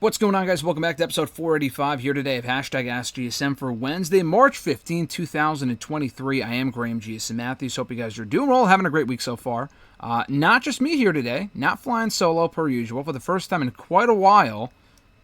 What's going on, guys? Welcome back to episode 485 here today of #AskGSM for Wednesday, March 15, 2023. I am Graham GSM Matthews. Hope you guys are doing well, having a great week so far. Not just me here today, not flying solo per usual. For the first time in quite a while,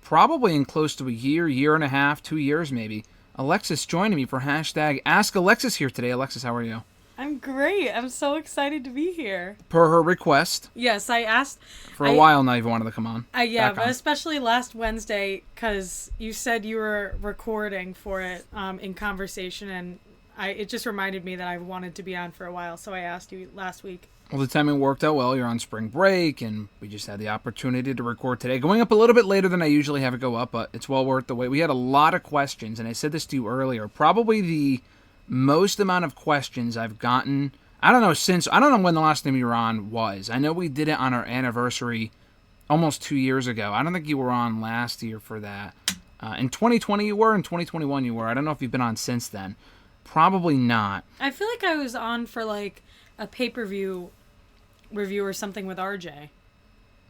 probably in close to a year and a half, 2 years maybe, Alexis joining me for #AskAlexis here today. Alexis, how are you? I'm great. I'm so excited to be here. Per her request. Yes, I asked. For a while now you've wanted to come on. Yeah, but especially last Wednesday, because you said you were recording for it in conversation, and it just reminded me that I wanted to be on for a while, so I asked you last week. Well, the timing worked out well. You're on spring break, and we just had the opportunity to record today. Going up a little bit later than I usually have it go up, but it's well worth the wait. We had a lot of questions, and I said this to you earlier. Probably the most amount of questions I've gotten, I don't know when the last time you were on was. I know we did it on our anniversary almost 2 years ago. I don't think you were on last year for that. In 2020 you were, in 2021 you were. I don't know if you've been on since then. Probably not. I feel like I was on for like a pay-per-view review or something with RJ.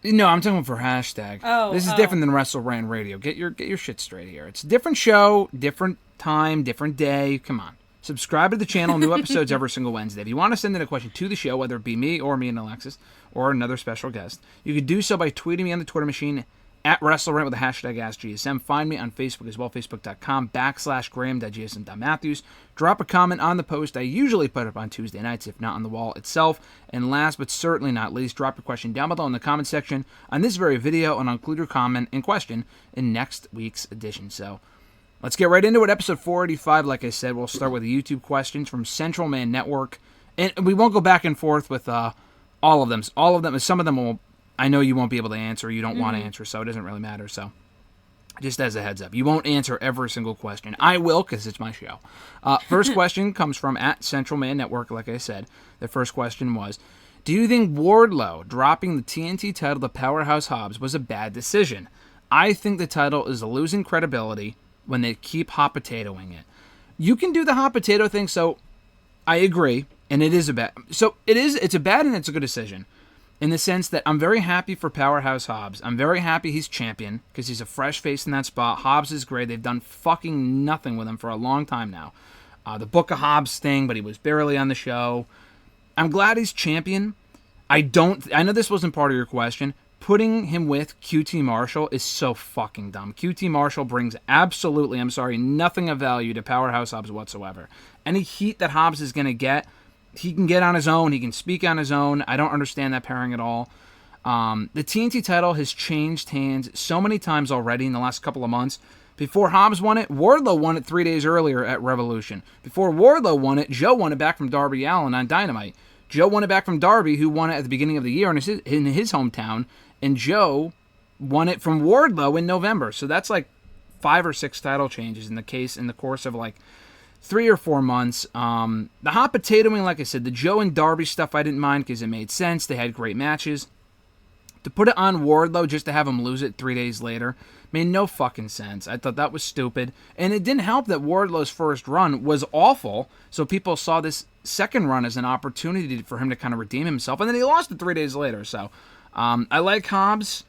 No, I'm talking for hashtag. This is different than WrestleRant Radio. Get your shit straight here. It's a different show, different time, different day. Come on. Subscribe to the channel. New episodes every single Wednesday. If you want to send in a question to the show, whether it be me and Alexis or another special guest, you could do so by tweeting me on the Twitter machine at WrestleRant with the hashtag AskGSM. Find me on Facebook as well, facebook.com/Graham.GSM.Matthews. Drop a comment on the post. I usually put it up on Tuesday nights, if not on the wall itself. And last but certainly not least, drop your question down below in the comment section on this very video, and I'll include your comment and question in next week's edition. So let's get right into it. Episode 485, like I said, we'll start with the YouTube questions from Central Man Network. And we won't go back and forth with all of them. Some of them I know you won't be able to answer, you don't want to answer, so it doesn't really matter. So just as a heads up, you won't answer every single question. I will, because it's my show. First question comes from at Central Man Network, like I said. The first question was, do you think Wardlow dropping the TNT title to Powerhouse Hobbs was a bad decision? I think the title is losing credibility when they keep hot potatoing it. You can do the hot potato thing, so I agree, and it is a bad. So it's a bad and it's a good decision, in the sense that I'm very happy for Powerhouse Hobbs. I'm very happy he's champion because he's a fresh face in that spot. Hobbs is great. They've done fucking nothing with him for a long time now. The Book of Hobbs thing, but he was barely on the show. I'm glad he's champion. I know this wasn't part of your question. Putting him with QT Marshall is so fucking dumb. QT Marshall brings absolutely, nothing of value to Powerhouse Hobbs whatsoever. Any heat that Hobbs is going to get, he can get on his own. He can speak on his own. I don't understand that pairing at all. The TNT title has changed hands so many times already in the last couple of months. Before Hobbs won it, Wardlow won it 3 days earlier at Revolution. Before Wardlow won it, Joe won it back from Darby Allin on Dynamite. Joe won it back from Darby, who won it at the beginning of the year in his hometown. And Joe won it from Wardlow in November. So that's like 5 or 6 title changes in the course of like 3 or 4 months. The hot potatoing, like I said, the Joe and Darby stuff I didn't mind because it made sense. They had great matches. To put it on Wardlow just to have him lose it 3 days later made no fucking sense. I thought that was stupid. And it didn't help that Wardlow's first run was awful. So people saw this second run as an opportunity for him to kind of redeem himself. And then he lost it 3 days later. So I like Hobbs.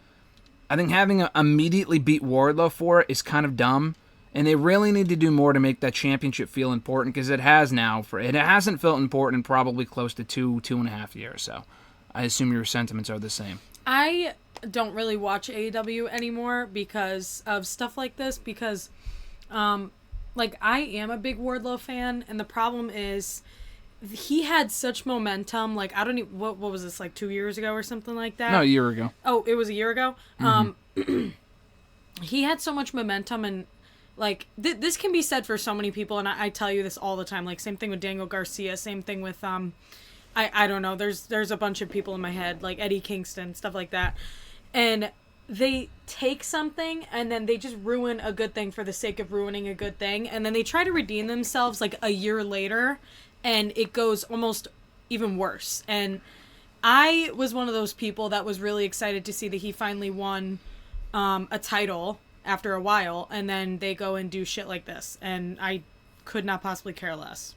I think having to immediately beat Wardlow for it is kind of dumb. And they really need to do more to make that championship feel important, because it has now. It hasn't felt important in probably close to 2.5 years. So I assume your sentiments are the same. I don't really watch AEW anymore because of stuff like this. Because, I am a big Wardlow fan, and the problem is he had such momentum. Like, I don't even, what was this, like 2 years ago or something like that? No, a year ago. Oh, it was a year ago? Mm-hmm. He had so much momentum, and like this can be said for so many people, and I tell you this all the time. Like, same thing with Daniel Garcia, same thing with I don't know, there's a bunch of people in my head, like Eddie Kingston, stuff like that, and they take something and then they just ruin a good thing for the sake of ruining a good thing, and then they try to redeem themselves like a year later, and it goes almost even worse. And I was one of those people that was really excited to see that he finally won a title after a while, and then they go and do shit like this, and I could not possibly care less.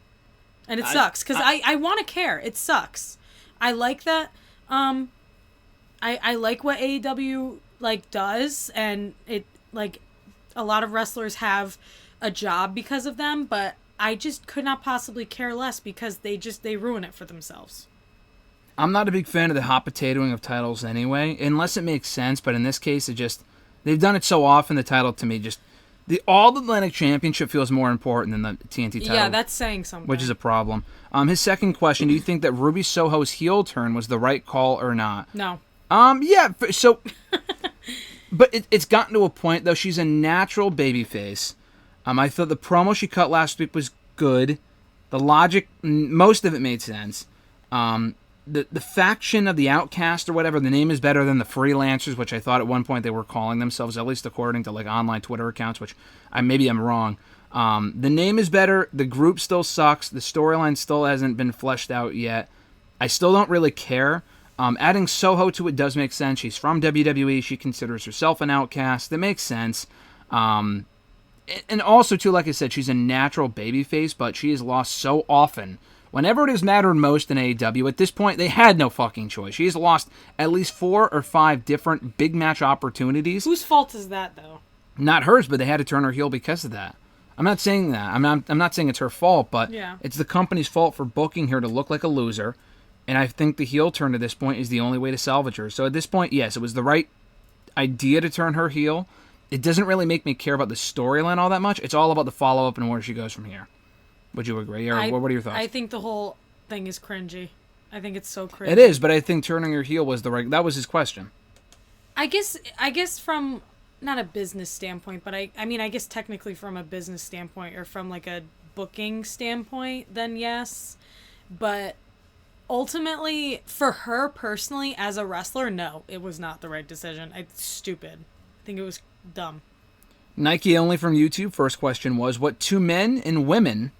And it sucks, because I want to care. It sucks. I like that. I like what AEW like does, and it like a lot of wrestlers have a job because of them, but I just could not possibly care less because they ruin it for themselves. I'm not a big fan of the hot potatoing of titles anyway, unless it makes sense, but in this case, they've done it so often, the title to me just, the All-Atlantic Championship feels more important than the TNT title. Yeah, that's saying something. Which is a problem. His second question, do you think that Ruby Soho's heel turn was the right call or not? No. Yeah, so, but it's gotten to a point, though, she's a natural babyface. I thought the promo she cut last week was good. The logic, most of it made sense. The faction of the Outcast or whatever, the name is better than the Freelancers, which I thought at one point they were calling themselves, at least according to like online Twitter accounts, which maybe I'm wrong. The name is better. The group still sucks. The storyline still hasn't been fleshed out yet. I still don't really care. Adding Soho to it does make sense. She's from WWE. She considers herself an outcast. That makes sense. And also, too, like I said, she's a natural babyface, but she has lost so often. Whenever it has mattered most in AEW, at this point, they had no fucking choice. She has lost at least 4 or 5 different big match opportunities. Whose fault is that, though? Not hers, but they had to turn her heel because of that. I'm not saying that. I'm not saying it's her fault, but it's the company's fault for booking her to look like a loser. And I think the heel turn at this point is the only way to salvage her. So at this point, yes, it was the right idea to turn her heel. It doesn't really make me care about the storyline all that much. It's all about the follow-up and where she goes from here. Would you agree? Or what are your thoughts? I think the whole thing is cringy. I think it's so cringy. It is, but I think turning her heel was the right... That was his question. I guess from... Not a business standpoint, but I guess technically from a business standpoint or from like a booking standpoint, then yes. But ultimately, for her personally, as a wrestler, no, it was not the right decision. It's stupid. I think it was dumb. Nike Only from YouTube, first question was, what 2 men and women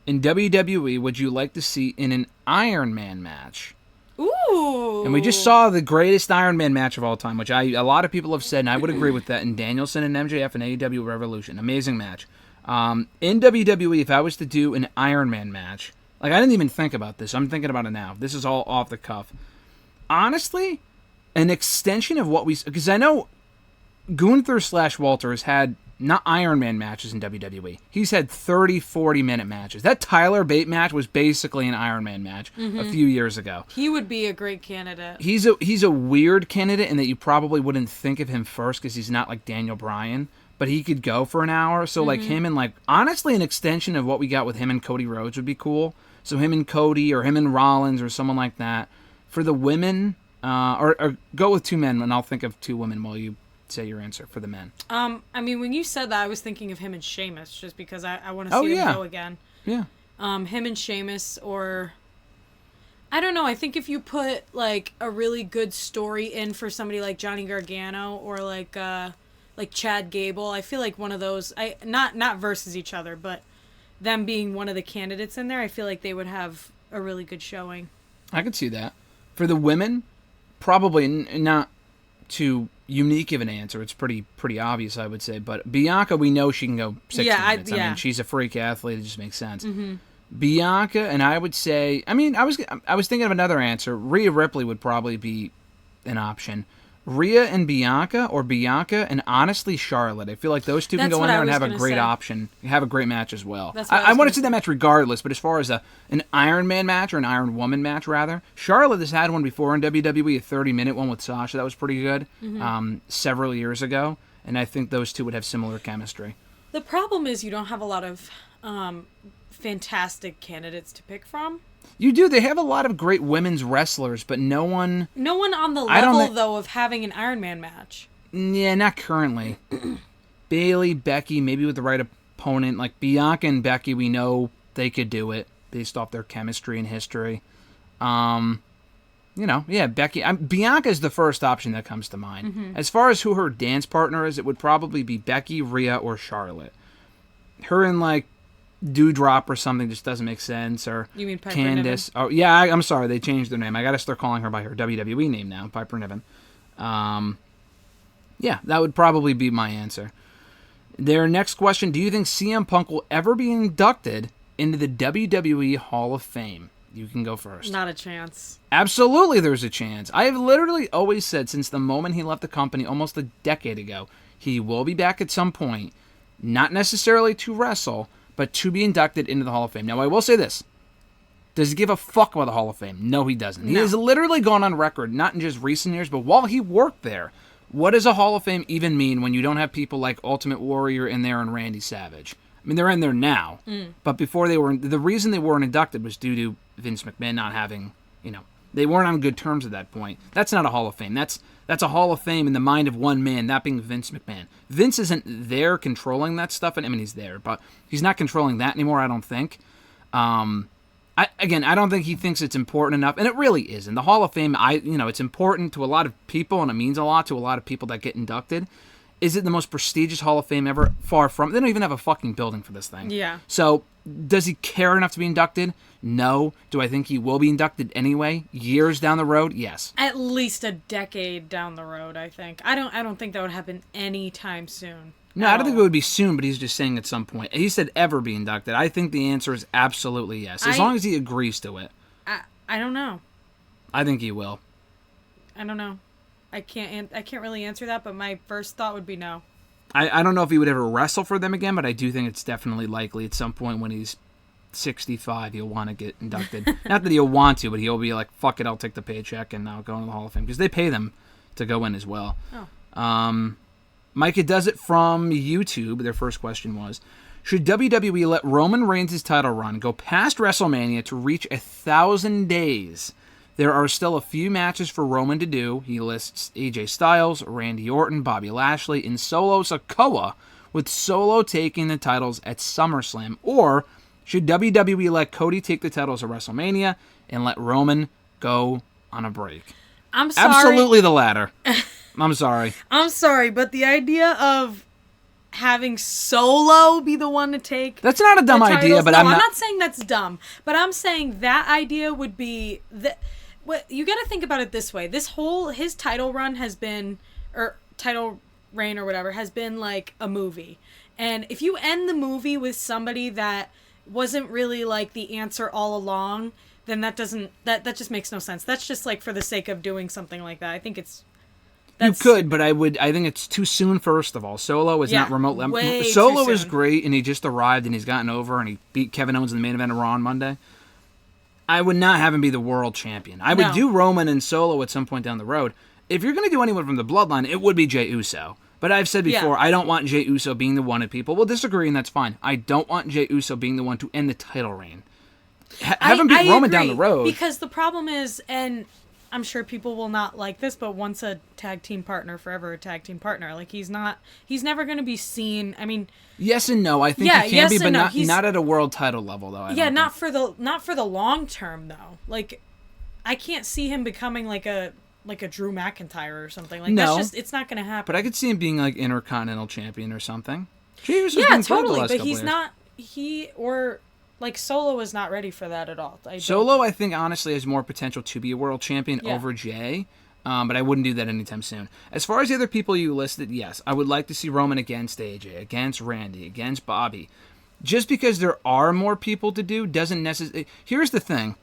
in WWE would you like to see in an Iron Man match? Ooh. And we just saw the greatest Iron Man match of all time, which a lot of people have said, and I would agree with that, in Danielson and MJF and AEW Revolution. Amazing match. In WWE, if I was to do an Iron Man match, like I didn't even think about this. I'm thinking about it now. This is all off the cuff. Honestly, an extension of what we... Because I know Gunther/Walter has had not Iron Man matches in WWE. He's had 30, 40-minute matches. That Tyler Bate match was basically an Iron Man match a few years ago. He would be a great candidate. He's a weird candidate in that you probably wouldn't think of him first because he's not like Daniel Bryan, but he could go for an hour. So like him and like, honestly, an extension of what we got with him and Cody Rhodes would be cool. So him and Cody or him and Rollins or someone like that. For the women, or go with 2 men, and I'll think of 2 women while you say your answer for the men. I mean, when you said that, I was thinking of him and Sheamus, just because I want to see him go again. Yeah. Him and Sheamus, or I don't know. I think if you put like a really good story in for somebody like Johnny Gargano or like Chad Gable, I feel like one of those. Not versus each other, but them being one of the candidates in there, I feel like they would have a really good showing. I could see that. For the women, probably not too unique of an answer. It's pretty obvious, I would say. But Bianca, we know she can go 60 minutes. I mean, she's a freak athlete. It just makes sense. Bianca, and I would say, I mean, I was thinking of another answer. Rhea Ripley would probably be an option. Rhea and Bianca, or Bianca and honestly Charlotte. I feel like those two can go in there and have a great option, have a great match as well. I want to see that match regardless, but as far as an Iron Man match, or an Iron Woman match rather, Charlotte has had one before in WWE, a 30-minute one with Sasha that was pretty good several years ago, and I think those two would have similar chemistry. The problem is you don't have a lot of fantastic candidates to pick from. You do. They have a lot of great women's wrestlers, but no one on the level, though, of having an Iron Man match. Yeah, not currently. Bayley, Becky, maybe with the right opponent. Like Bianca and Becky, we know they could do it based off their chemistry and history. Becky. Bianca is the first option that comes to mind. As far as who her dance partner is, it would probably be Becky, Rhea, or Charlotte. Her and like Dewdrop or something just doesn't make sense. Or you mean Piper Candice? Niven? Oh yeah, I'm sorry, they changed their name. I gotta start calling her by her WWE name now, Piper Niven. Yeah, that would probably be my answer. Their next question: do you think CM Punk will ever be inducted into the WWE Hall of Fame? You can go first. Not a chance. Absolutely there's a chance. I have literally always said since the moment he left the company almost a decade ago, he will be back at some point, not necessarily to wrestle, but to be inducted into the Hall of Fame. Now, I will say this. Does he give a fuck about the Hall of Fame? No, he doesn't. He has literally gone on record, not in just recent years, but while he worked there. What does a Hall of Fame even mean when you don't have people like Ultimate Warrior in there and Randy Savage? I mean, they're in there now, but before they were, the reason they weren't inducted was due to Vince McMahon not having, they weren't on good terms at that point. That's not a Hall of Fame. That's a Hall of Fame in the mind of one man, that being Vince McMahon. Vince isn't there controlling that stuff, and I mean, he's there, but he's not controlling that anymore, I don't think. I don't think he thinks it's important enough, and it really isn't. The Hall of Fame, it's important to a lot of people, and it means a lot to a lot of people that get inducted. Is it the most prestigious Hall of Fame ever? Far from. They don't even have a fucking building for this thing. Yeah. So, does he care enough to be inducted? No. Do I think he will be inducted anyway? Years down the road? Yes. At least a decade down the road, I think. I don't think that would happen anytime soon. No, I don't think it would be soon, but he's just saying at some point. He said ever be inducted. I think the answer is absolutely yes, as long as he agrees to it. I don't know. I think he will. I don't know. I can't really answer that, but my first thought would be no. I don't know if he would ever wrestle for them again, but I do think it's definitely likely at some point when he's 65, he'll want to get inducted. Not that he'll want to, but he'll be like, fuck it, I'll take the paycheck and I'll go into the Hall of Fame. Because they pay them to go in as well. Oh. Micah does it from YouTube. Their first question was, should WWE let Roman Reigns' title run go past WrestleMania to reach 1,000 days? There are still a few matches for Roman to do. He lists AJ Styles, Randy Orton, Bobby Lashley, and Solo Sikoa, with Solo taking the titles at SummerSlam. Or should WWE let Cody take the titles at WrestleMania and let Roman go on a break? I'm sorry. Absolutely the latter. I'm sorry. I'm sorry, but the idea of having Solo be the one to take that's not a dumb idea, but I'm not saying that's dumb, but I'm saying that idea would be what you got to think about it this way. His title run has been, or title reign or whatever, has been like a movie. And if you end the movie with somebody that wasn't really like the answer all along, then that just makes no sense. That's just like for the sake of doing something like that. I think you could, but I think it's too soon, first of all. Solo is not remotely. Way Solo too is soon. great, and he just arrived, and he's gotten over, and he beat Kevin Owens in the main event of Raw on Monday. I would not have him be the world champion. I would do Roman and Solo at some point down the road. If you're going to do anyone from the bloodline, it would be Jey Uso. But I've said before, I don't want Jey Uso being the one, and people will disagree, and that's fine. I don't want Jey Uso being the one to end the title reign. Have him beat Roman down the road. Because the problem is, and I'm sure people will not like this, but once a tag team partner, forever a tag team partner. Like he's never going to be seen. I mean, yes and no. I think he can be, but not at a world title level though. Not for the long term though. Like I can't see him becoming like a Drew McIntyre or something. Like that's just, it's not going to happen. But I could see him being like Intercontinental Champion or something. Totally. But he's not. Like, Solo is not ready for that at all. Solo, I think, honestly, has more potential to be a world champion over Jey, but I wouldn't do that anytime soon. As far as the other people you listed, yes, I would like to see Roman against AJ, against Randy, against Bobby. Just because there are more people to do doesn't necessarily... Here's the thing.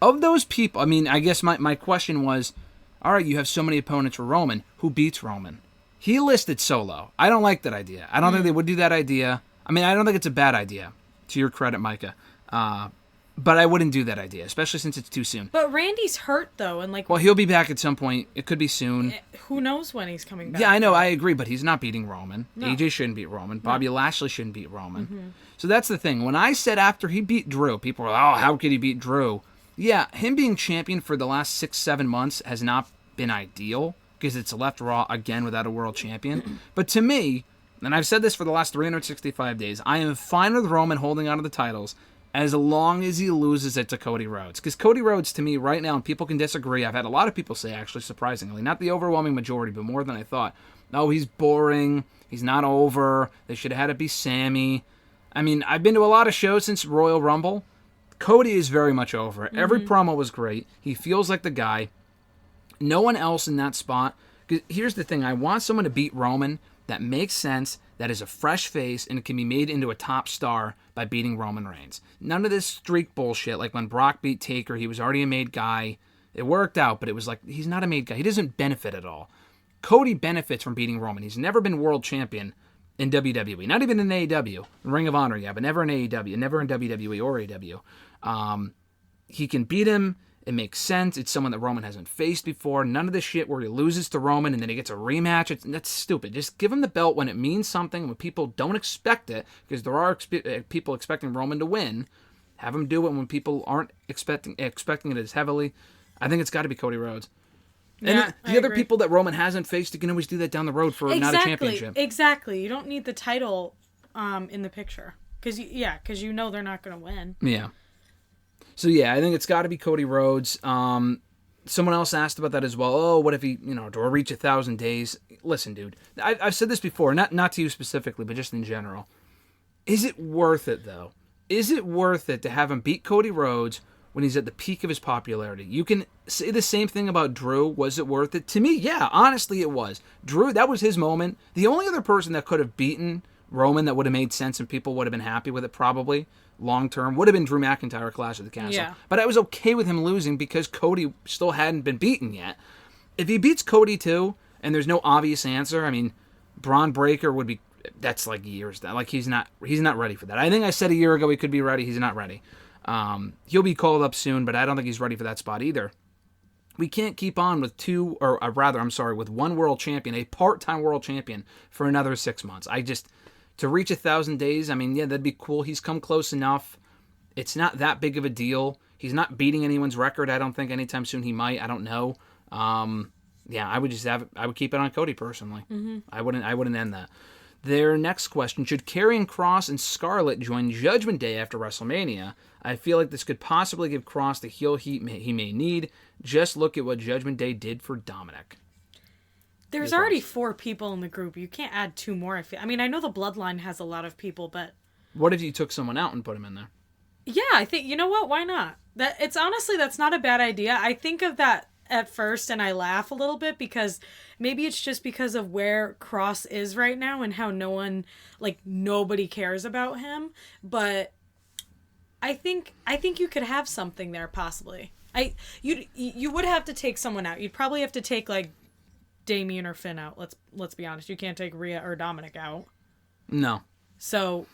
Of those people, I mean, I guess my question was, all right, you have so many opponents for Roman. Who beats Roman? He listed Solo. I don't like that idea. I don't think they would do that idea. I mean, I don't think it's a bad idea. To your credit, Micah. But I wouldn't do that idea, especially since it's too soon. But Randy's hurt, though, and like... Well, he'll be back at some point. It could be soon. Who knows when he's coming back. Yeah, I know, I agree, but he's not beating Roman. No. AJ shouldn't beat Roman. Bobby Lashley shouldn't beat Roman. Mm-hmm. So that's the thing. When I said after he beat Drew, people were like, oh, how could he beat Drew? Yeah, him being champion for the last 6-7 months has not been ideal, because it's left Raw again without a world champion. But to me... And I've said this for the last 365 days. I am fine with Roman holding on to the titles as long as he loses it to Cody Rhodes. Because Cody Rhodes, to me, right now, and people can disagree, I've had a lot of people say, actually, surprisingly, not the overwhelming majority, but more than I thought, oh, he's boring, he's not over, they should have had it be Sammy. I mean, I've been to a lot of shows since Royal Rumble. Cody is very much over it. Mm-hmm. Every promo was great. He feels like the guy. No one else in that spot. 'Cause here's the thing. I want someone to beat Roman that makes sense, that is a fresh face and can be made into a top star by beating Roman Reigns. None of this streak bullshit, like when Brock beat Taker, he was already a made guy. It worked out, but it was like, he's not a made guy. He doesn't benefit at all. Cody benefits from beating Roman. He's never been world champion in WWE, not even in AEW, Ring of Honor, yeah, but never in AEW, never in WWE or AEW. He can beat him. It makes sense. It's someone that Roman hasn't faced before. None of this shit where he loses to Roman and then he gets a rematch. That's stupid. Just give him the belt when it means something, when people don't expect it, because there are people expecting Roman to win. Have him do it when people aren't expecting it as heavily. I think it's got to be Cody Rhodes. Yeah, and the other people that Roman hasn't faced, you can always do that down the road for not a championship. Exactly. You don't need the title in the picture. Because you know they're not going to win. Yeah. So, yeah, I think it's got to be Cody Rhodes. Someone else asked about that as well. Oh, what if he, do I reach 1,000 days? Listen, dude, I've said this before, not to you specifically, but just in general. Is it worth it, though? Is it worth it to have him beat Cody Rhodes when he's at the peak of his popularity? You can say the same thing about Drew. Was it worth it? To me, yeah, honestly, it was. Drew, that was his moment. The only other person that could have beaten Roman that would have made sense and people would have been happy with it probably long term would have been Drew McIntyre, Clash of the Castle. Yeah. But I was okay with him losing because Cody still hadn't been beaten yet. If he beats Cody too, and there's no obvious answer, I mean, Braun Breaker would be, that's like years down. Like he's not ready for that. I think I said a year ago he could be ready. He's not ready. He'll be called up soon, but I don't think he's ready for that spot either. We can't keep on with with one world champion, a part-time world champion, for another 6 months. To reach 1,000 days, I mean, yeah, that'd be cool. He's come close enough. It's not that big of a deal. He's not beating anyone's record. I don't think anytime soon he might. I don't know. Yeah, I would keep it on Cody personally. Mm-hmm. I wouldn't end that. Their next question: should Karrion, Kross, and Scarlett join Judgment Day after WrestleMania? I feel like this could possibly give Kross the heel heat he may need. Just look at what Judgment Day did for Dominic. There's already 4 people in the group. You can't add 2 more. I mean, I know the Bloodline has a lot of people, but... What if you took someone out and put him in there? Yeah, I think, you know what? Why not? That's not a bad idea. I think of that at first and I laugh a little bit because maybe it's just because of where Kross is right now and how nobody cares about him. But I think you could have something there possibly. You would have to take someone out. You'd probably have to take Damien or Finn out. Let's be honest. You can't take Rhea or Dominic out. No. So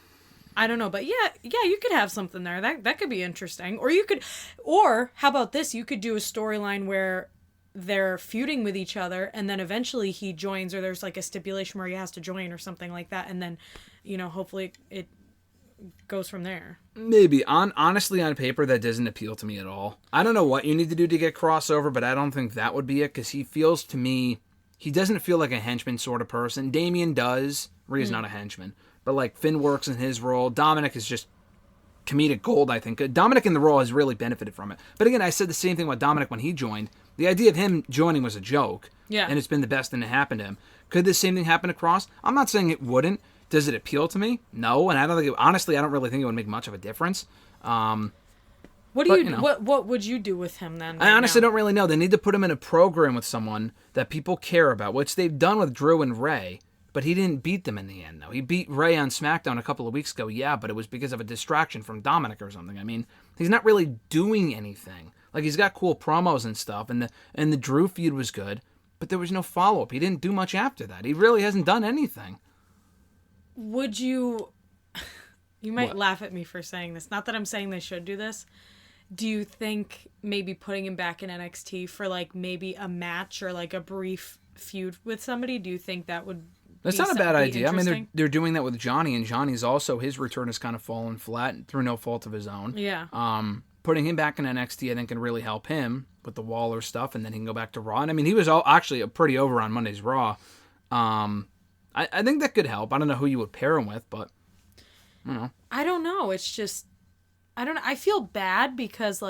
I don't know, but yeah, you could have something there. That could be interesting. Or how about this? You could do a storyline where they're feuding with each other and then eventually he joins, or there's a stipulation where he has to join or something like that, and then hopefully it goes from there. Maybe. Honestly, on paper, that doesn't appeal to me at all. I don't know what you need to do to get crossover, but I don't think that would be it, because he feels to me, he doesn't feel like a henchman sort of person. Damien does. Rhea's not a henchman. But Finn works in his role. Dominic is just comedic gold, I think. Dominic in the role has really benefited from it. But again, I said the same thing about Dominic when he joined. The idea of him joining was a joke. Yeah. And it's been the best thing to happen to him. Could the same thing happen to Kross? I'm not saying it wouldn't. Does it appeal to me? No. And I don't think honestly, I don't really think it would make much of a difference. What would you do with him then? I honestly don't really know. They need to put him in a program with someone that people care about, which they've done with Drew and Rey, but he didn't beat them in the end, though. He beat Rey on SmackDown a couple of weeks ago, yeah, but it was because of a distraction from Dominic or something. I mean, he's not really doing anything. He's got cool promos and stuff, and the Drew feud was good, but there was no follow-up. He didn't do much after that. He really hasn't done anything. Would you... You might laugh at me for saying this. Not that I'm saying they should do this. Do you think maybe putting him back in NXT for maybe a match or a brief feud with somebody? Do you think that would? That's not a bad idea. I mean, they're doing that with Johnny, and Johnny's also, his return has kind of fallen flat through no fault of his own. Yeah. Putting him back in NXT, I think, can really help him with the Waller stuff, and then he can go back to Raw. And I mean, he was actually pretty over on Monday's Raw. I think that could help. I don't know who you would pair him with, but I don't know. I don't know. It's just. I don't know. I feel bad because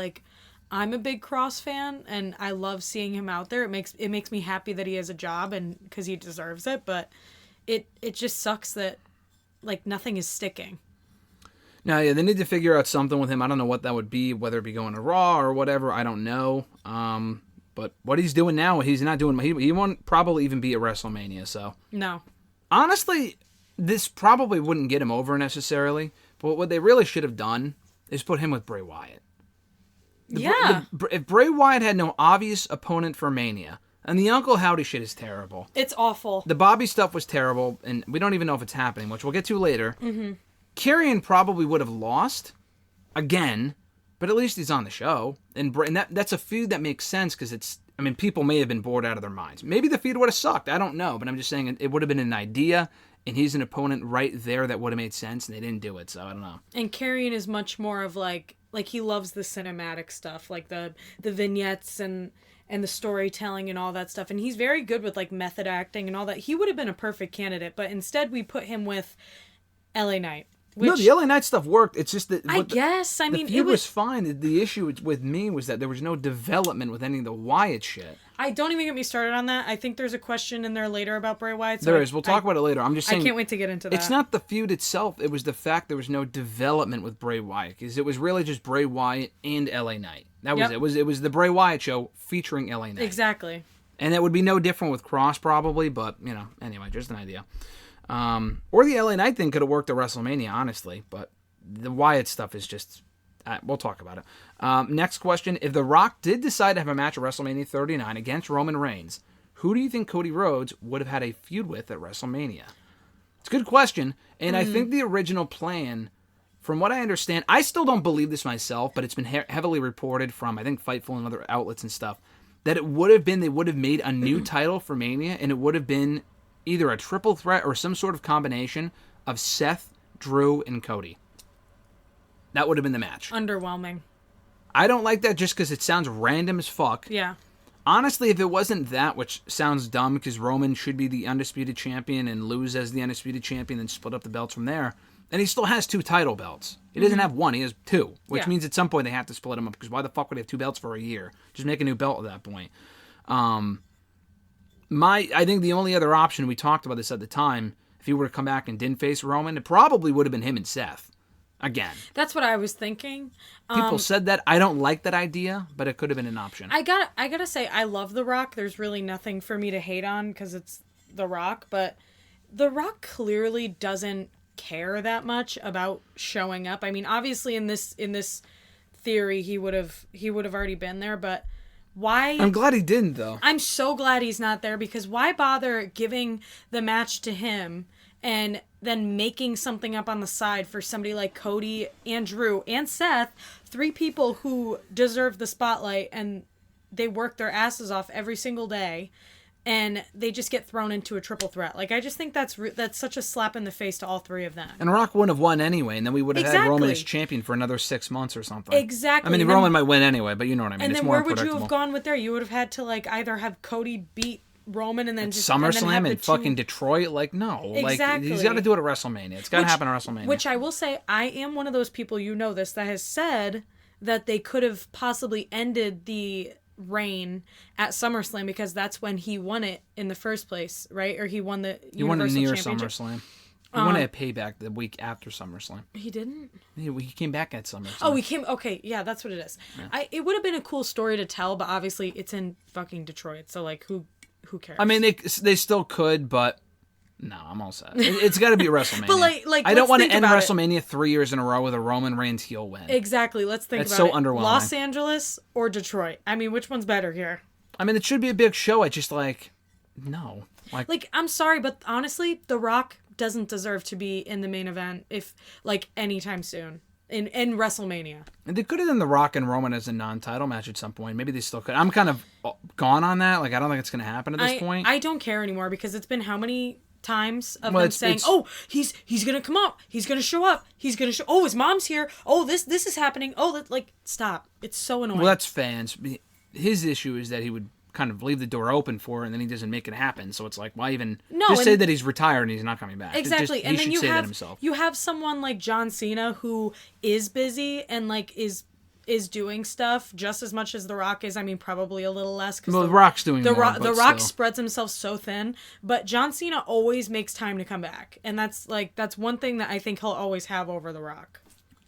I'm a big Kross fan and I love seeing him out there. It makes me happy that he has a job and because he deserves it, but it just sucks that nothing is sticking. Now, yeah, they need to figure out something with him. I don't know what that would be, whether it be going to Raw or whatever. I don't know. But what he's doing now, he's not doing. He won't probably even be at WrestleMania. So no. Honestly, this probably wouldn't get him over necessarily, but what they really should have done is put him with Bray Wyatt. If Bray Wyatt had no obvious opponent for Mania, and the Uncle Howdy shit is terrible. It's awful. The Bobby stuff was terrible, and we don't even know if it's happening, which we'll get to later. Karrion probably would have lost again, but at least he's on the show. And that's a feud that makes sense because it's, I mean, people may have been bored out of their minds. Maybe the feud would have sucked. I don't know, but I'm just saying it would have been an idea, and he's an opponent right there that would have made sense, and they didn't do it, so I don't know. And Karrion is much more of like he loves the cinematic stuff, like the vignettes and the storytelling and all that stuff. And he's very good with like method acting and all that. He would have been a perfect candidate, but instead we put him with LA Knight. No, the LA Knight stuff worked. It's just that the feud was fine. The issue with me was that there was no development with any of the Wyatt shit. I don't even get me started on that. I think there's a question in there later about Bray Wyatt. So there is. We'll talk about it later. I'm just saying. I can't wait to get into that. It's not the feud itself. It was the fact there was no development with Bray Wyatt, because it was really just Bray Wyatt and LA Knight. That was it. It was the Bray Wyatt show featuring LA Knight. Exactly. And that would be no different with Kross probably, but anyway, just an idea. Or the LA Knight thing could have worked at WrestleMania, honestly, but the Wyatt stuff is just... we'll talk about it. Next question. If The Rock did decide to have a match at WrestleMania 39 against Roman Reigns, who do you think Cody Rhodes would have had a feud with at WrestleMania? It's a good question, and I think the original plan, from what I understand, I still don't believe this myself, but it's been heavily reported from, I think, Fightful and other outlets and stuff, that it would have been, they would have made a new title for Mania, and it would have been either a triple threat or some sort of combination of Seth, Drew, and Cody. That would have been the match. Underwhelming. I don't like that just because it sounds random as fuck. Yeah. Honestly, if it wasn't that, which sounds dumb because Roman should be the undisputed champion and lose as the undisputed champion and split up the belts from there, and he still has 2 title belts. He doesn't have 1, he has 2, which means at some point they have to split them up, because why the fuck would he have 2 belts for a year? Just make a new belt at that point. I think the only other option, we talked about this at the time, if he were to come back and didn't face Roman, it probably would have been him and Seth. Again. That's what I was thinking. People said that. I don't like that idea, but it could have been an option. I gotta say, I love The Rock. There's really nothing for me to hate on because it's The Rock, but The Rock clearly doesn't care that much about showing up. I mean, obviously in this theory he would have already been there, but why? I'm glad he didn't, though. I'm so glad he's not there, because why bother giving the match to him and then making something up on the side for somebody like Cody and Drew and Seth, 3 people who deserve the spotlight, and they work their asses off every single day, and they just get thrown into a triple threat. Like, I just think that's such a slap in the face to all 3 of them. And Rock wouldn't have won anyway, and then we would have had Roman as champion for another 6 months or something. Exactly. I mean, Roman might win anyway, but you know what I mean. And it's then more where would you have gone with there? You would have had to, like, either have Cody beat Roman and then just SummerSlam in fucking Detroit. Like, no. Exactly. Like, he's got to do it at WrestleMania. It's got to happen at WrestleMania. Which I will say, I am one of those people, you know this, that has said that they could have possibly ended the reign at SummerSlam, because that's when he won it in the first place, right? Or he won the Universal Championship. SummerSlam. He won a payback the week after SummerSlam. He didn't? He came back at SummerSlam. Oh, he came... Okay, yeah, that's what it is. Yeah. It would have been a cool story to tell, but obviously it's in fucking Detroit, so, like, who cares? I mean, they still could, but no, I'm all set. It's got to be WrestleMania. But like I don't want to end WrestleMania 3 years in a row with a Roman Reigns heel win. Exactly. Let's think about it. It's so underwhelming. Los Angeles or Detroit? I mean, which one's better here? I mean, it should be a big show. I just no. Like, I'm sorry, but honestly, The Rock doesn't deserve to be in the main event anytime soon. In WrestleMania. And they could have done The Rock and Roman as a non-title match at some point. Maybe they still could. I'm kind of gone on that. Like, I don't think it's going to happen at this point. I don't care anymore, because it's been how many times of them saying, "Oh, he's going to come up. He's going to show up. He's going to show. Oh, his mom's here. Oh, this is happening. Oh, stop. It's so annoying." Well, that's fans. His issue is that he would kind of leave the door open for it, and then he doesn't make it happen. So it's like, why even say that he's retired and he's not coming back? Exactly. And then you have someone like John Cena who is busy and is doing stuff just as much as The Rock is. I mean, probably a little less, because The Rock's doing more. The Rock spreads himself so thin, but John Cena always makes time to come back, and that's one thing that I think he'll always have over The Rock.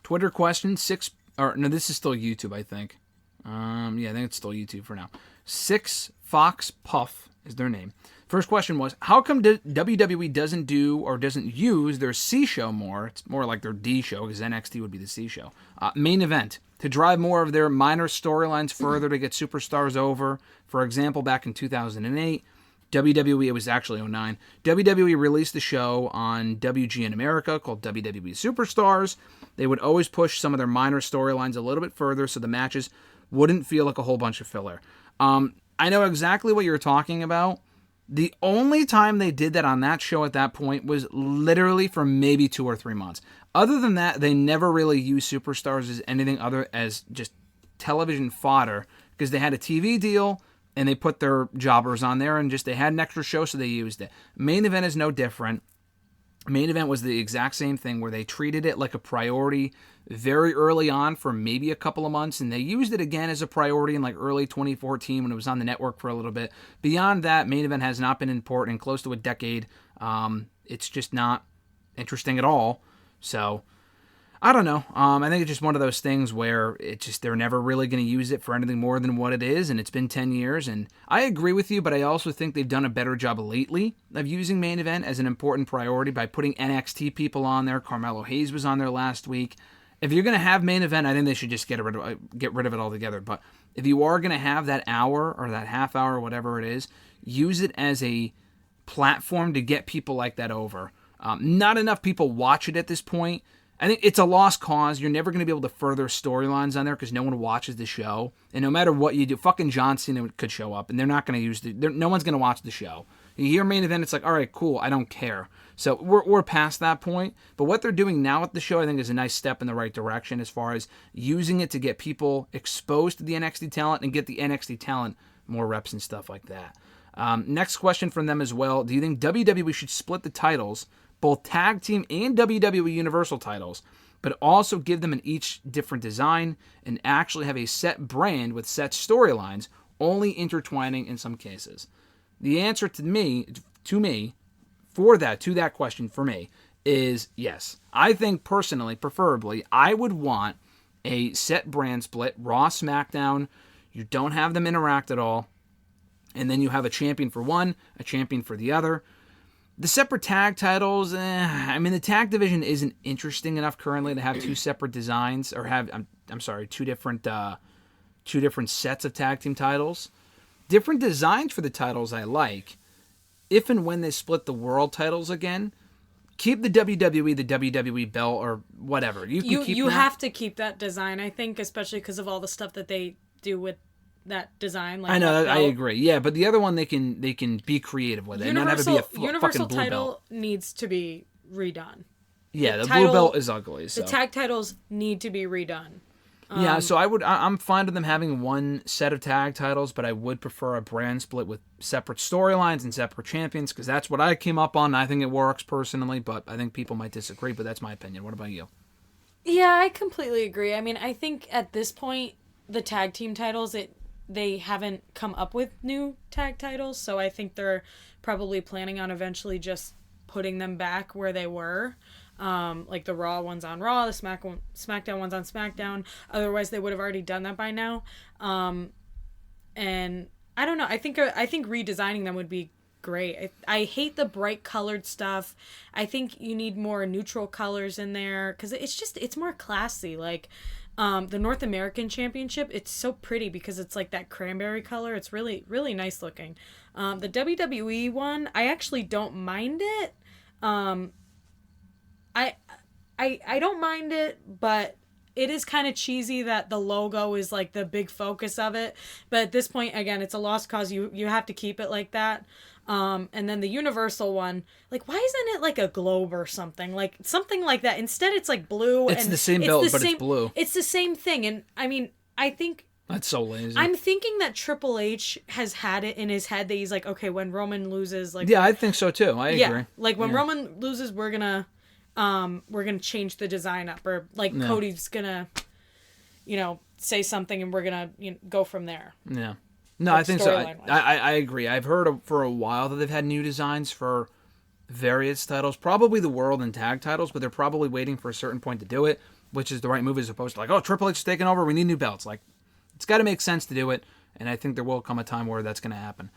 Twitter question this is still YouTube, I think. I think it's still YouTube for now. 6 Fox Puff is their name. First question was, how come WWE doesn't do or doesn't use their C show more? It's more like their D show, because NXT would be the C show. Main event, to drive more of their minor storylines further to get superstars over. For example, back in 2008, WWE, it was actually 2009, WWE released the show on WGN America called WWE Superstars. They would always push some of their minor storylines a little bit further so the matches wouldn't feel like a whole bunch of filler. I know exactly what you're talking about. The only time they did that on that show at that point was literally for maybe 2 or 3 months. Other than that, they never really used superstars as anything other as just television fodder, because they had a TV deal and they put their jobbers on there and just they had an extra show, so they used it. Main Event is no different. Main Event was the exact same thing, where they treated it like a priority very early on for maybe a couple of months, and they used it again as a priority in like early 2014 when it was on the network for a little bit. Beyond that, Main Event has not been important in close to a decade. It's just not interesting at all. So I don't know. I think it's just one of those things where it's just they're never really going to use it for anything more than what it is, and it's been 10 years, and I agree with you, but I also think they've done a better job lately of using Main Event as an important priority by putting NXT people on there. Carmelo Hayes was on there last week. If you're going to have Main Event, I think they should just get rid of it altogether. But if you are going to have that hour or that half hour, whatever it is, use it as a platform to get people like that over. Not enough people watch it at this point. I think it's a lost cause. You're never going to be able to further storylines on there because no one watches the show. And no matter what you do, fucking John Cena could show up, and they're not going to use no one's going to watch the show. You hear Main Event, it's like, all right, cool, I don't care. So we're past that point. But what they're doing now with the show, I think, is a nice step in the right direction as far as using it to get people exposed to the NXT talent and get the NXT talent more reps and stuff like that. Next question from them as well. Do you think WWE should split the titles, both tag team and WWE Universal titles, but also give them an each different design and actually have a set brand with set storylines, only intertwining in some cases? The answer to that question for me is yes. I think personally, preferably, I would want a set brand split, Raw, SmackDown. You don't have them interact at all. And then you have a champion for one, a champion for the other. The separate tag titles, the tag division isn't interesting enough currently to have two separate designs, or have, two different sets of tag team titles. Different designs for the titles I like. If and when they split the world titles again, keep the WWE belt or whatever. You have to keep that design, I think, especially because of all the stuff that they do with that design. Like I know, I agree. Yeah, but the other one they can be creative with it. Universal title needs to be redone. Yeah, the blue belt is ugly. So. The tag titles need to be redone. Yeah, so I'm fine with them having one set of tag titles, but I would prefer a brand split with separate storylines and separate champions, because that's what I came up on. I think it works personally, but I think people might disagree, but that's my opinion. What about you? Yeah, I completely agree. I mean, I think at this point, the tag team titles, they haven't come up with new tag titles, so I think they're probably planning on eventually just putting them back where they were. Like the Raw one's on Raw, the SmackDown one's on SmackDown. Otherwise, they would have already done that by now. And I don't know. I think redesigning them would be great. I hate the bright colored stuff. I think you need more neutral colors in there because it's more classy. Like the North American Championship, it's so pretty because it's like that cranberry color. It's really, really nice looking. The WWE one, I actually don't mind it. I don't mind it, but it is kind of cheesy that the logo is like the big focus of it. But at this point, again, it's a lost cause. You have to keep it like that. And then the Universal one, like, why isn't it like a globe or something? Like something like that. Instead, it's like blue. It's the same belt, but it's blue. It's the same thing. And I mean, I think that's so lazy. I'm thinking that Triple H has had it in his head that he's like, okay, when Roman loses, like, yeah, I think so too. I agree. Like when Roman loses, we're gonna change the design up, or like Cody's gonna, say something, and we're gonna go from there. Yeah. No, I think so. I agree. I've heard for a while that they've had new designs for various titles, probably the world and tag titles, but they're probably waiting for a certain point to do it, which is the right move as opposed to like, oh, Triple H is taking over, we need new belts. Like, it's got to make sense to do it, and I think there will come a time where that's going to happen.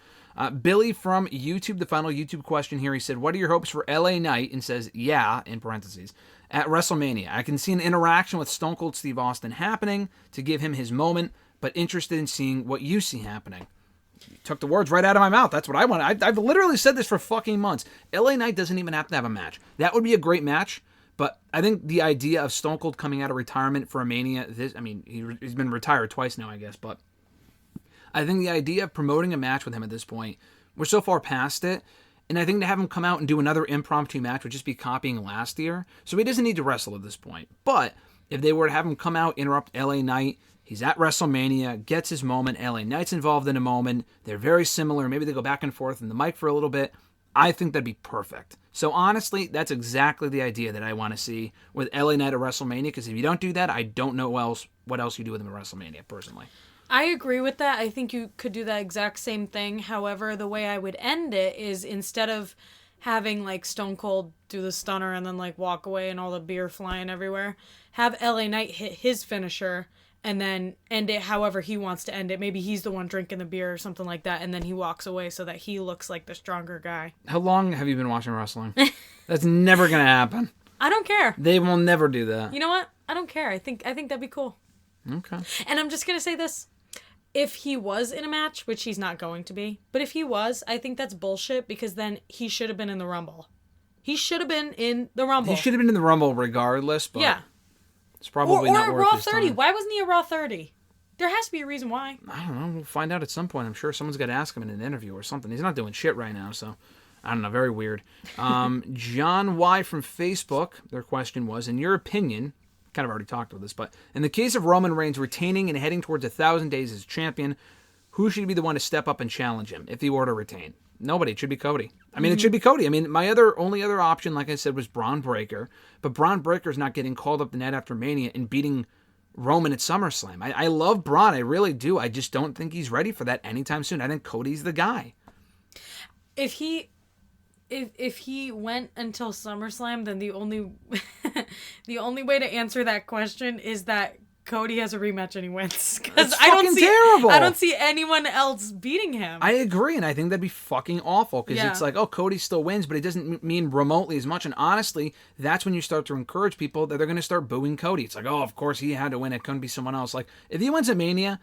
Billy from YouTube, the final YouTube question here, he said, what are your hopes for LA Knight? And says, yeah, in parentheses, at WrestleMania. I can see an interaction with Stone Cold Steve Austin happening to give him his moment, but interested in seeing what you see happening. You took the words right out of my mouth. That's what I want. I've literally said this for fucking months. LA Knight doesn't even have to have a match. That would be a great match, but I think the idea of Stone Cold coming out of retirement for a Mania, he's been retired twice now, I guess, but I think the idea of promoting a match with him at this point, we're so far past it, and I think to have him come out and do another impromptu match would just be copying last year, so he doesn't need to wrestle at this point. But if they were to have him come out, interrupt LA Knight, he's at WrestleMania, gets his moment, LA Knight's involved in a moment, they're very similar, maybe they go back and forth in the mic for a little bit, I think that'd be perfect. So honestly, that's exactly the idea that I want to see with LA Knight at WrestleMania, because if you don't do that, I don't know what else you do with him at WrestleMania, personally. I agree with that. I think you could do that exact same thing. However, the way I would end it is instead of having like Stone Cold do the stunner and then like walk away and all the beer flying everywhere, have LA Knight hit his finisher and then end it however he wants to end it. Maybe he's the one drinking the beer or something like that, and then he walks away so that he looks like the stronger guy. How long have you been watching wrestling? That's never going to happen. I don't care. They will never do that. You know what? I don't care. I think that'd be cool. Okay. And I'm just going to say this. If he was in a match, which he's not going to be, but if he was, I think that's bullshit, because then he should have been in the Rumble. He should have been in the Rumble. He should have been in the Rumble regardless, but yeah. It's probably not worth Raw his 30. time. Why wasn't he a Raw 30? There has to be a reason why. I don't know. We'll find out at some point. I'm sure someone's got to ask him in an interview or something. He's not doing shit right now, so I don't know. Very weird. John Y. from Facebook, their question was, in your opinion, kind of already talked about this, but in the case of Roman Reigns retaining and heading towards 1,000 days as champion, who should be the one to step up and challenge him if he were to retain? Nobody. It should be Cody. It should be Cody. My only other option, like I said, was Braun Breaker, but Braun Breaker's not getting called up the night after Mania and beating Roman at SummerSlam. I love Braun. I really do. I just don't think he's ready for that anytime soon. I think Cody's the guy. If he went until SummerSlam, then the only way to answer that question is that Cody has a rematch and he wins. Because terrible. I don't see anyone else beating him. I agree, and I think that'd be fucking awful, because it's like, oh, Cody still wins, but it doesn't mean remotely as much. And honestly, that's when you start to encourage people that they're going to start booing Cody. It's like, oh, of course he had to win. It couldn't be someone else. Like, if he wins at Mania,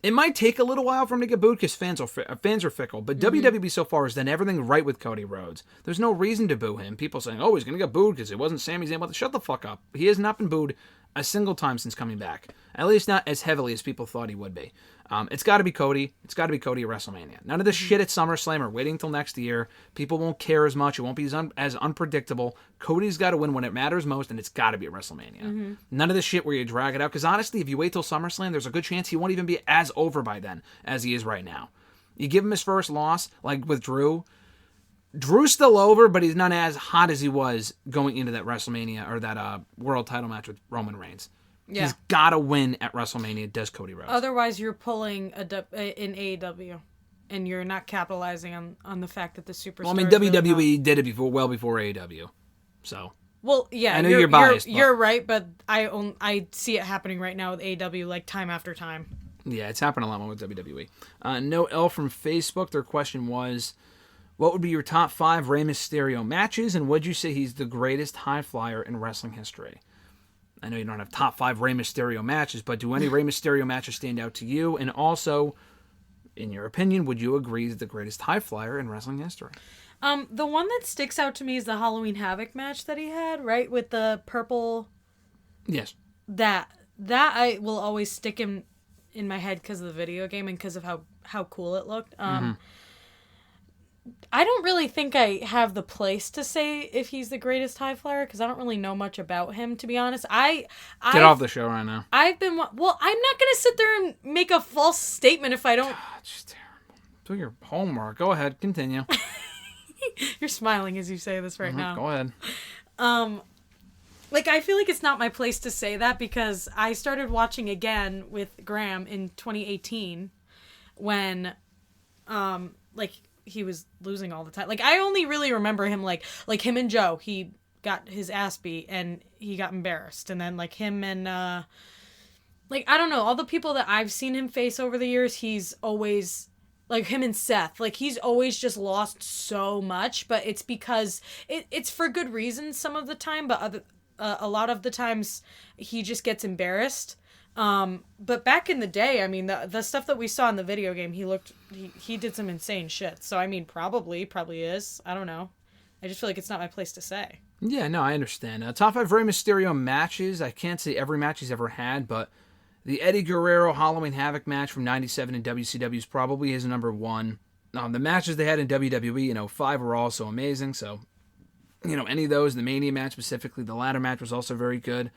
it might take a little while for him to get booed because fans are fickle. But WWE so far has done everything right with Cody Rhodes. There's no reason to boo him. People saying, oh, he's going to get booed because it wasn't Sami Zayn. Shut the fuck up. He has not been booed a single time since coming back. At least not as heavily as people thought he would be. It's got to be Cody. It's got to be Cody at WrestleMania. None of this shit at SummerSlam or waiting until next year. People won't care as much. It won't be as unpredictable. Cody's got to win when it matters most, and it's got to be at WrestleMania. None of this shit where you drag it out. Because honestly, if you wait till SummerSlam, there's a good chance he won't even be as over by then as he is right now. You give him his first loss, like with Drew. Drew's still over, but he's not as hot as he was going into that WrestleMania or that world title match with Roman Reigns. Yeah. He's got to win at WrestleMania, does Cody Rhodes. Otherwise, you're pulling in AEW, and you're not capitalizing on the fact that the superstar. Well, WWE did it before AEW, so. Well, yeah, I know you're biased. You're right, but I see it happening right now with AEW, like time after time. Yeah, it's happened a lot more with WWE. No L from Facebook. Their question was, what would be your top 5 Rey Mysterio matches, and would you say he's the greatest high flyer in wrestling history? I know you don't have top 5 Rey Mysterio matches, but do any Rey Mysterio matches stand out to you? And also, in your opinion, would you agree he's the greatest high flyer in wrestling history? The one that sticks out to me is the Halloween Havoc match that he had, right? With the purple... Yes. That I will always stick in my head because of the video game and because of how cool it looked. I don't really think I have the place to say if he's the greatest high flyer because I don't really know much about him, to be honest. Get off the show right now. I'm not going to sit there and make a false statement if I don't... God, it's terrible. Do your homework. Go ahead. Continue. You're smiling as you say this right now. Go ahead. I feel like it's not my place to say that because I started watching again with Graham in 2018 when, he was losing all the time. I only really remember him like him and Joe. He got his ass beat and he got embarrassed. And then him and I don't know, all the people that I've seen him face over the years, he's always Like him and Seth. Like he's always just lost so much, but it's because it's for good reasons some of the time, but a lot of the times he just gets embarrassed. But back in the day, I mean, the stuff that we saw in the video game, he did some insane shit. So I mean, probably is. I don't know. I just feel like it's not my place to say. Yeah, no, I understand. Top 5 Rey Mysterio matches. I can't say every match he's ever had, but the Eddie Guerrero Halloween Havoc match from '97 in WCW is probably his number 1. The matches they had in WWE, 5 were also amazing. So, any of those, the Mania match specifically, the ladder match was also very good.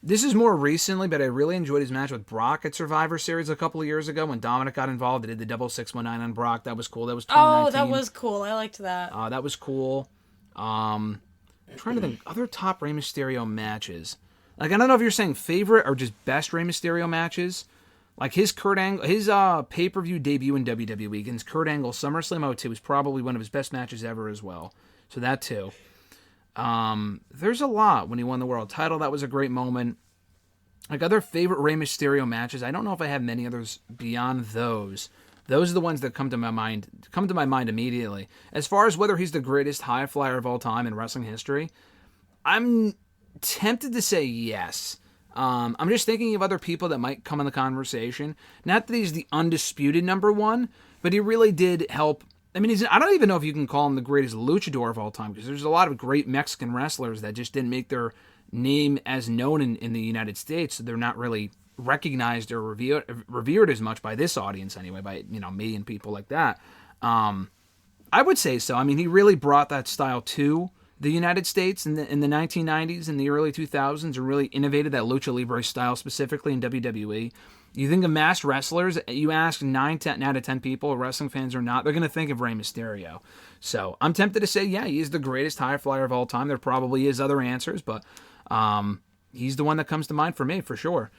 This is more recently, but I really enjoyed his match with Brock at Survivor Series a couple of years ago when Dominic got involved. They did the double 619 on Brock. That was cool. That was 2019. Oh, that was cool. I liked that. That was cool. I'm trying to think other top Rey Mysterio matches. Like, I don't know if you're saying favorite or just best Rey Mysterio matches. Like his pay-per-view debut in WWE against Kurt Angle SummerSlam 02 was probably one of his best matches ever as well. So that too. There's a lot when he won the world title. That was a great moment. Like other favorite Rey Mysterio matches, I don't know if I have many others beyond those. Those are the ones that come to my mind immediately. As far as whether he's the greatest high flyer of all time in wrestling history, I'm tempted to say yes. I'm just thinking of other people that might come in the conversation. Not that he's the undisputed number 1, but he really did help. I mean, I don't even know if you can call him the greatest luchador of all time, because there's a lot of great Mexican wrestlers that just didn't make their name as known in the United States, so they're not really recognized or revered as much by this audience anyway, by me and people like that. I would say so. I mean, he really brought that style to the United States in the 1990s and the early 2000s, and really innovated that lucha libre style specifically in WWE. You think of masked wrestlers, you ask 9 out of 10 people, wrestling fans or not, they're going to think of Rey Mysterio. So I'm tempted to say, yeah, he is the greatest high flyer of all time. There probably is other answers, but he's the one that comes to mind for me, for sure.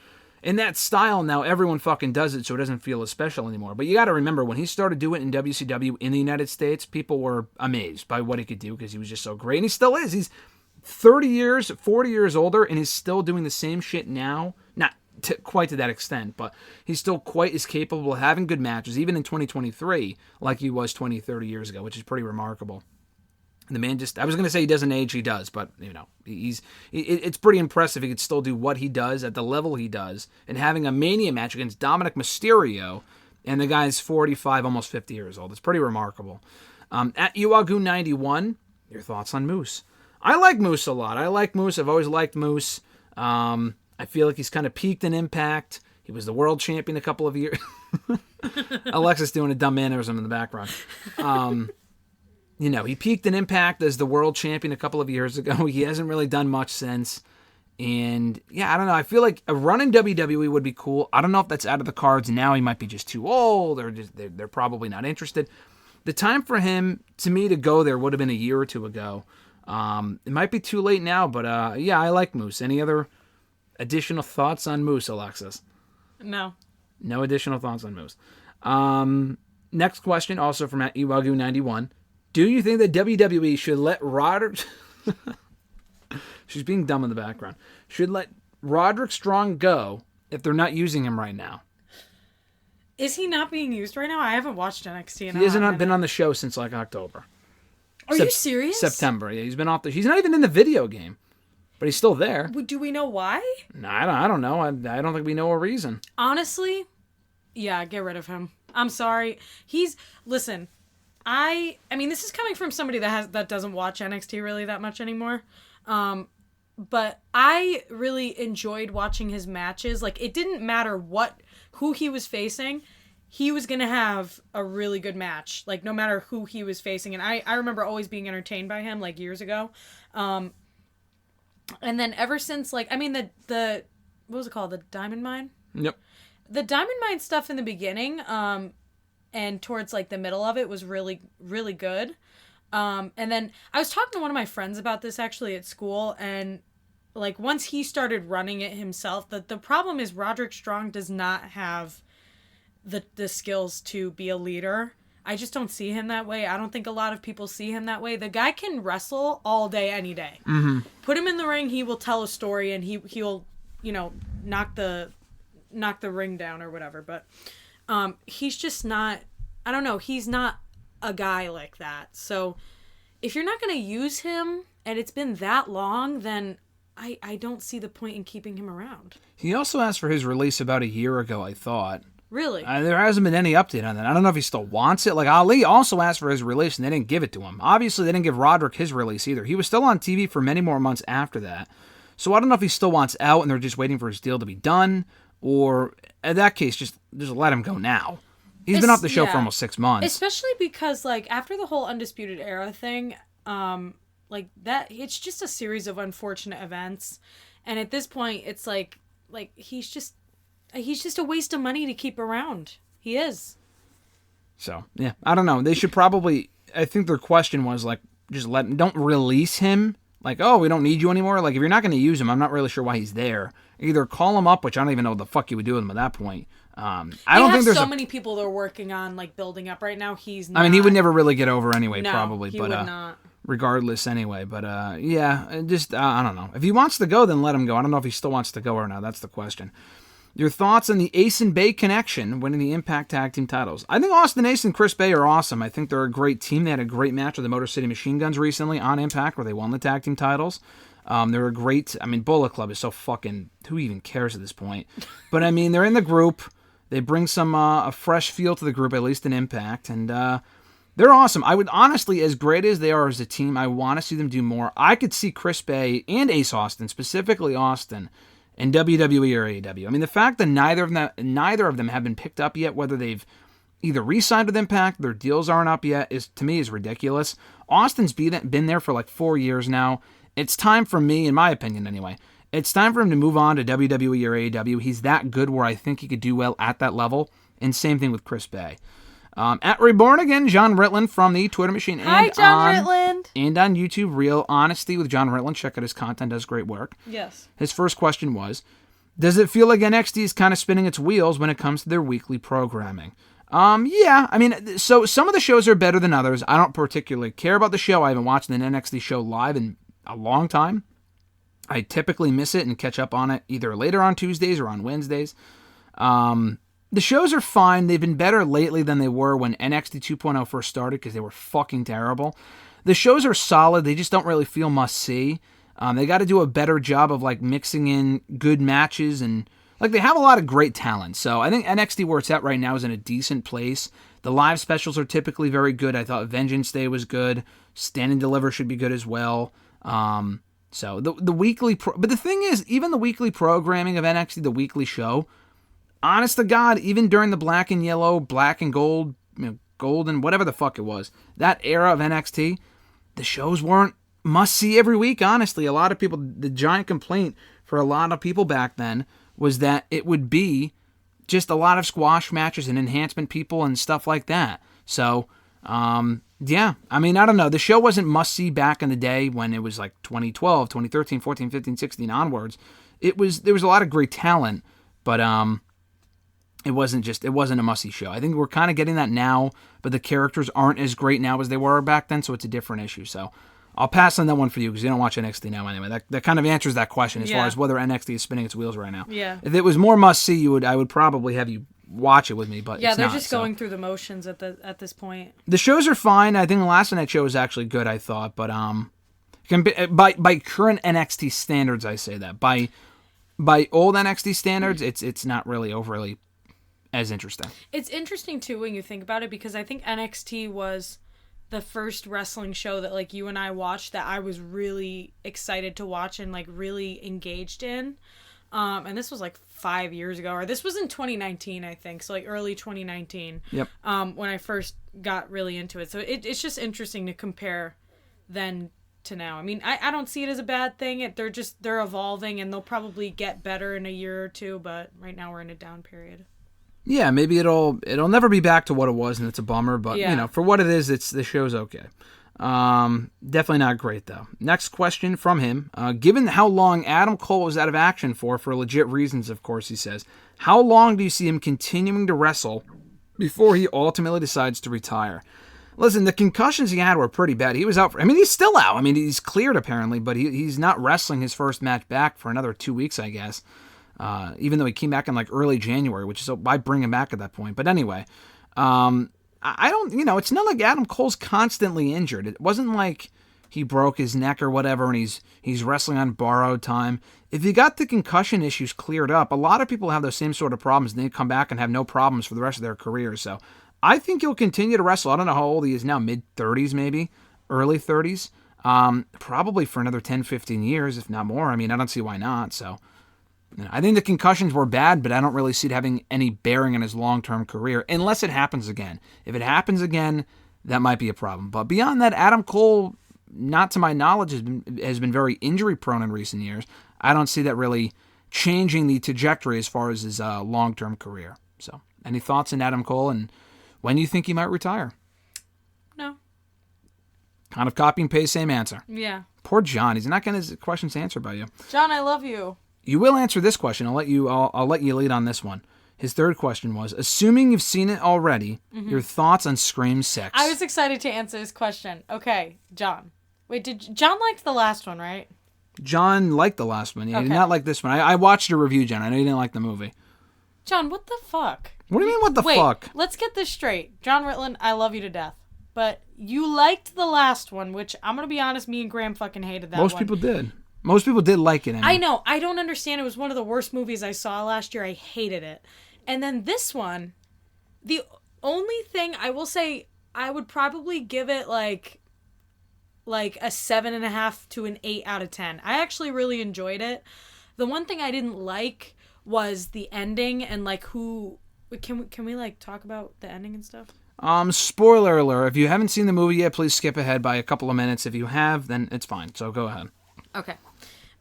In that style, now everyone fucking does it, so it doesn't feel as special anymore. But you got to remember, when he started doing it in WCW in the United States, people were amazed by what he could do because he was just so great. And he still is. He's 40 years older, and he's still doing the same shit now. Not quite to that extent, but he's still quite as capable of having good matches, even in 2023, like he was 20, 30 years ago, which is pretty remarkable. The man I was going to say he doesn't age, he does, but, it's pretty impressive he could still do what he does at the level he does, and having a Mania match against Dominic Mysterio, and the guy's 45, almost 50 years old. It's pretty remarkable. At Uagu91, your thoughts on Moose? I like Moose a lot. I like Moose. I've always liked Moose. I feel like he's kind of peaked in Impact. He was the world champion a couple of years. Alexa's doing a dumb mannerism in the background. He peaked in Impact as the world champion a couple of years ago. He hasn't really done much since. And, yeah, I don't know. I feel like a run in WWE would be cool. I don't know if that's out of the cards now. He might be just too old, or they're probably not interested. The time for him, to me, to go there would have been a year or two ago. It might be too late now, but, yeah, I like Moose. Any other additional thoughts on Moose, Alexis? No. No additional thoughts on Moose. Next question, also from Iwagu91. Do you think that WWE should let Roderick... She's being dumb in the background. Should let Roderick Strong go if they're not using him right now? Is he not being used right now? I haven't watched NXT. He hasn't been on the show since like October. Are you serious? September. Yeah, he's been off. He's not even in the video game, but he's still there. Do we know why? No, I don't know. I don't think we know a reason. Honestly, yeah, get rid of him. I'm sorry. Listen. I mean, this is coming from somebody that doesn't watch NXT really that much anymore. But I really enjoyed watching his matches. Like, it didn't matter who he was facing, he was going to have a really good match. Like, no matter who he was facing. And I remember always being entertained by him, like, years ago. And then ever since, like, I mean, the what was it called? The Diamond Mine? Yep. The Diamond Mine stuff in the beginning, and towards, like, the middle of it was really, really good. And then I was talking to one of my friends about this actually at school, and like once he started running it himself, the problem is Roderick Strong does not have the skills to be a leader. I just don't see him that way. I don't think a lot of people see him that way. The guy can wrestle all day, any day. Mm-hmm. Put him in the ring, he will tell a story, and he'll knock the ring down or whatever. But He's just not, I don't know, he's not a guy like that. So if you're not going to use him and it's been that long, then I don't see the point in keeping him around. He also asked for his release about a year ago, I thought. Really? There hasn't been any update on that. I don't know if he still wants it. Like, Ali also asked for his release, and they didn't give it to him. Obviously, they didn't give Roderick his release either. He was still on TV for many more months after that. So I don't know if he still wants out, and they're just waiting for his deal to be done, or in that case, just let him go now. He's been off the show for almost 6 months. Especially because, like, after the whole Undisputed Era thing, like, that, it's just a series of unfortunate events. And at this point, it's like he's just a waste of money to keep around. He is. So, yeah, I don't know. They should probably, I think their question was, like, just don't release him. Like, oh, we don't need you anymore. Like, if you're not going to use him, I'm not really sure why he's there. Either call him up, which I don't even know what the fuck you would do with him at that point. I don't think there's so many people they're working on, like, building up right now. He's not. I mean, he would never really get over anyway, no, probably. He but would not. Regardless, anyway. But, yeah, just, I don't know. If he wants to go, then let him go. I don't know if he still wants to go or not. That's the question. Your thoughts on the Ace and Bay connection winning the Impact Tag Team titles? I think Austin Ace and Chris Bay are awesome. I think they're a great team. They had a great match with the Motor City Machine Guns recently on Impact where they won the tag team titles. They're a great, I mean, Bullet Club is so fucking, who even cares at this point? But, I mean, they're in the group. They bring some, a fresh feel to the group, at least in Impact. And, they're awesome. I would honestly, as great as they are as a team, I want to see them do more. I could see Chris Bay and Ace Austin, specifically Austin, in WWE or AEW. I mean, the fact that neither of them have been picked up yet, whether they've either re-signed with Impact, their deals aren't up yet, is to me is ridiculous. Austin's been there for like 4 years now. It's time for me, in my opinion anyway, it's time for him to move on to WWE or AEW. He's that good where I think he could do well at that level. And same thing with Chris Bay. At Reborn Again, John Ritland from the Twitter machine. Hi, John Ritland. And on YouTube, Real Honesty with John Ritland. Check out his content, does great work. Yes. His first question was, does it feel like NXT is kind of spinning its wheels when it comes to their weekly programming? Yeah, I mean, so some of the shows are better than others. I don't particularly care about the show. I haven't watched an NXT show live in a long time. I typically miss it and catch up on it either later on Tuesdays or on Wednesdays. The shows are fine. They've been better lately than they were when NXT 2.0 first started because they were fucking terrible. The shows are solid. They just don't really feel must-see. They got to do a better job of like mixing in good matches and like they have a lot of great talent. So I think NXT where it's at right now is in a decent place. The live specials are typically very good. I thought Vengeance Day was good. Stand and Deliver should be good as well. So the weekly, but the thing is, even the weekly programming of NXT, the weekly show, honest to God, even during the black and yellow, black and gold, gold and whatever the fuck it was, that era of NXT, the shows weren't must-see every week, honestly. A lot of people, the giant complaint for a lot of people back then was that it would be just a lot of squash matches and enhancement people and stuff like that. So, yeah, I mean, I don't know. The show wasn't must-see back in the day when it was like 2012, 2013, 14, 15, 16 onwards. There was a lot of great talent, but it wasn't a must-see show. I think we're kind of getting that now, but the characters aren't as great now as they were back then, so it's a different issue. So I'll pass on that one for you because you don't watch NXT now anyway. That kind of answers that question as far as whether NXT is spinning its wheels right now. Yeah. If it was more must-see, I would probably have you watch it with me, but yeah, they're just going through the motions at this point. The shows are fine. I think the last night show was actually good, I thought, but by current NXT standards, I say that. By old NXT standards, it's not really overly as interesting. It's interesting too when you think about it because I think NXT was the first wrestling show that like you and I watched that I was really excited to watch and like really engaged in. And this was like 5 years ago, or this was in 2019, I think. So like early 2019. Yep. When I first got really into it. So it's just interesting to compare then to now. I mean, I don't see it as a bad thing. They're evolving and they'll probably get better in a year or two, but right now we're in a down period. Yeah, maybe it'll never be back to what it was, and it's a bummer. But for what it is, the show's okay. Definitely not great though. Next question from him. Given how long Adam Cole was out of action for legit reasons, of course, he says, how long do you see him continuing to wrestle before he ultimately decides to retire? Listen, the concussions he had were pretty bad. He was out he's still out. I mean, he's cleared apparently, but he's not wrestling his first match back for another 2 weeks, I guess. even though he came back in like early January, which is why bring him back at that point. But anyway, I don't, it's not like Adam Cole's constantly injured. It wasn't like he broke his neck or whatever and he's wrestling on borrowed time. If you got the concussion issues cleared up, a lot of people have those same sort of problems and they come back and have no problems for the rest of their career. So I think he'll continue to wrestle. I don't know how old he is now, mid-30s maybe, early 30s. Probably for another 10, 15 years, if not more. I mean, I don't see why not. So I think the concussions were bad, but I don't really see it having any bearing on his long-term career unless it happens again. If it happens again, that might be a problem. But beyond that, Adam Cole, not to my knowledge, has been very injury-prone in recent years. I don't see that really changing the trajectory as far as his long-term career. So any thoughts on Adam Cole and when you think he might retire? No. Kind of copy and paste, same answer. Yeah. Poor John. He's not getting his questions answered by you. John, I love you. You will answer this question. I'll let you lead on this one. His third question was, assuming you've seen it already, your thoughts on Scream 6. I was excited to answer this question. Okay, John. Wait, John liked the last one, right? John liked the last one. Yeah, Okay. He did not like this one. I watched your review, John. I know you didn't like the movie. John, what the fuck? What do you mean, what the fuck? Let's get this straight. John Ritland, I love you to death. But you liked the last one, which I'm going to be honest, me and Graham fucking hated that one. Most people did. Most people did like it. I know. I don't understand. It was one of the worst movies I saw last year. I hated it. And then this one, the only thing I will say, I would probably give it like a 7.5 to an 8 out of 10. I actually really enjoyed it. The one thing I didn't like was the ending and like who. Can we like talk about the ending and stuff? Spoiler alert. If you haven't seen the movie yet, please skip ahead by a couple of minutes. If you have, then it's fine. So go ahead. Okay.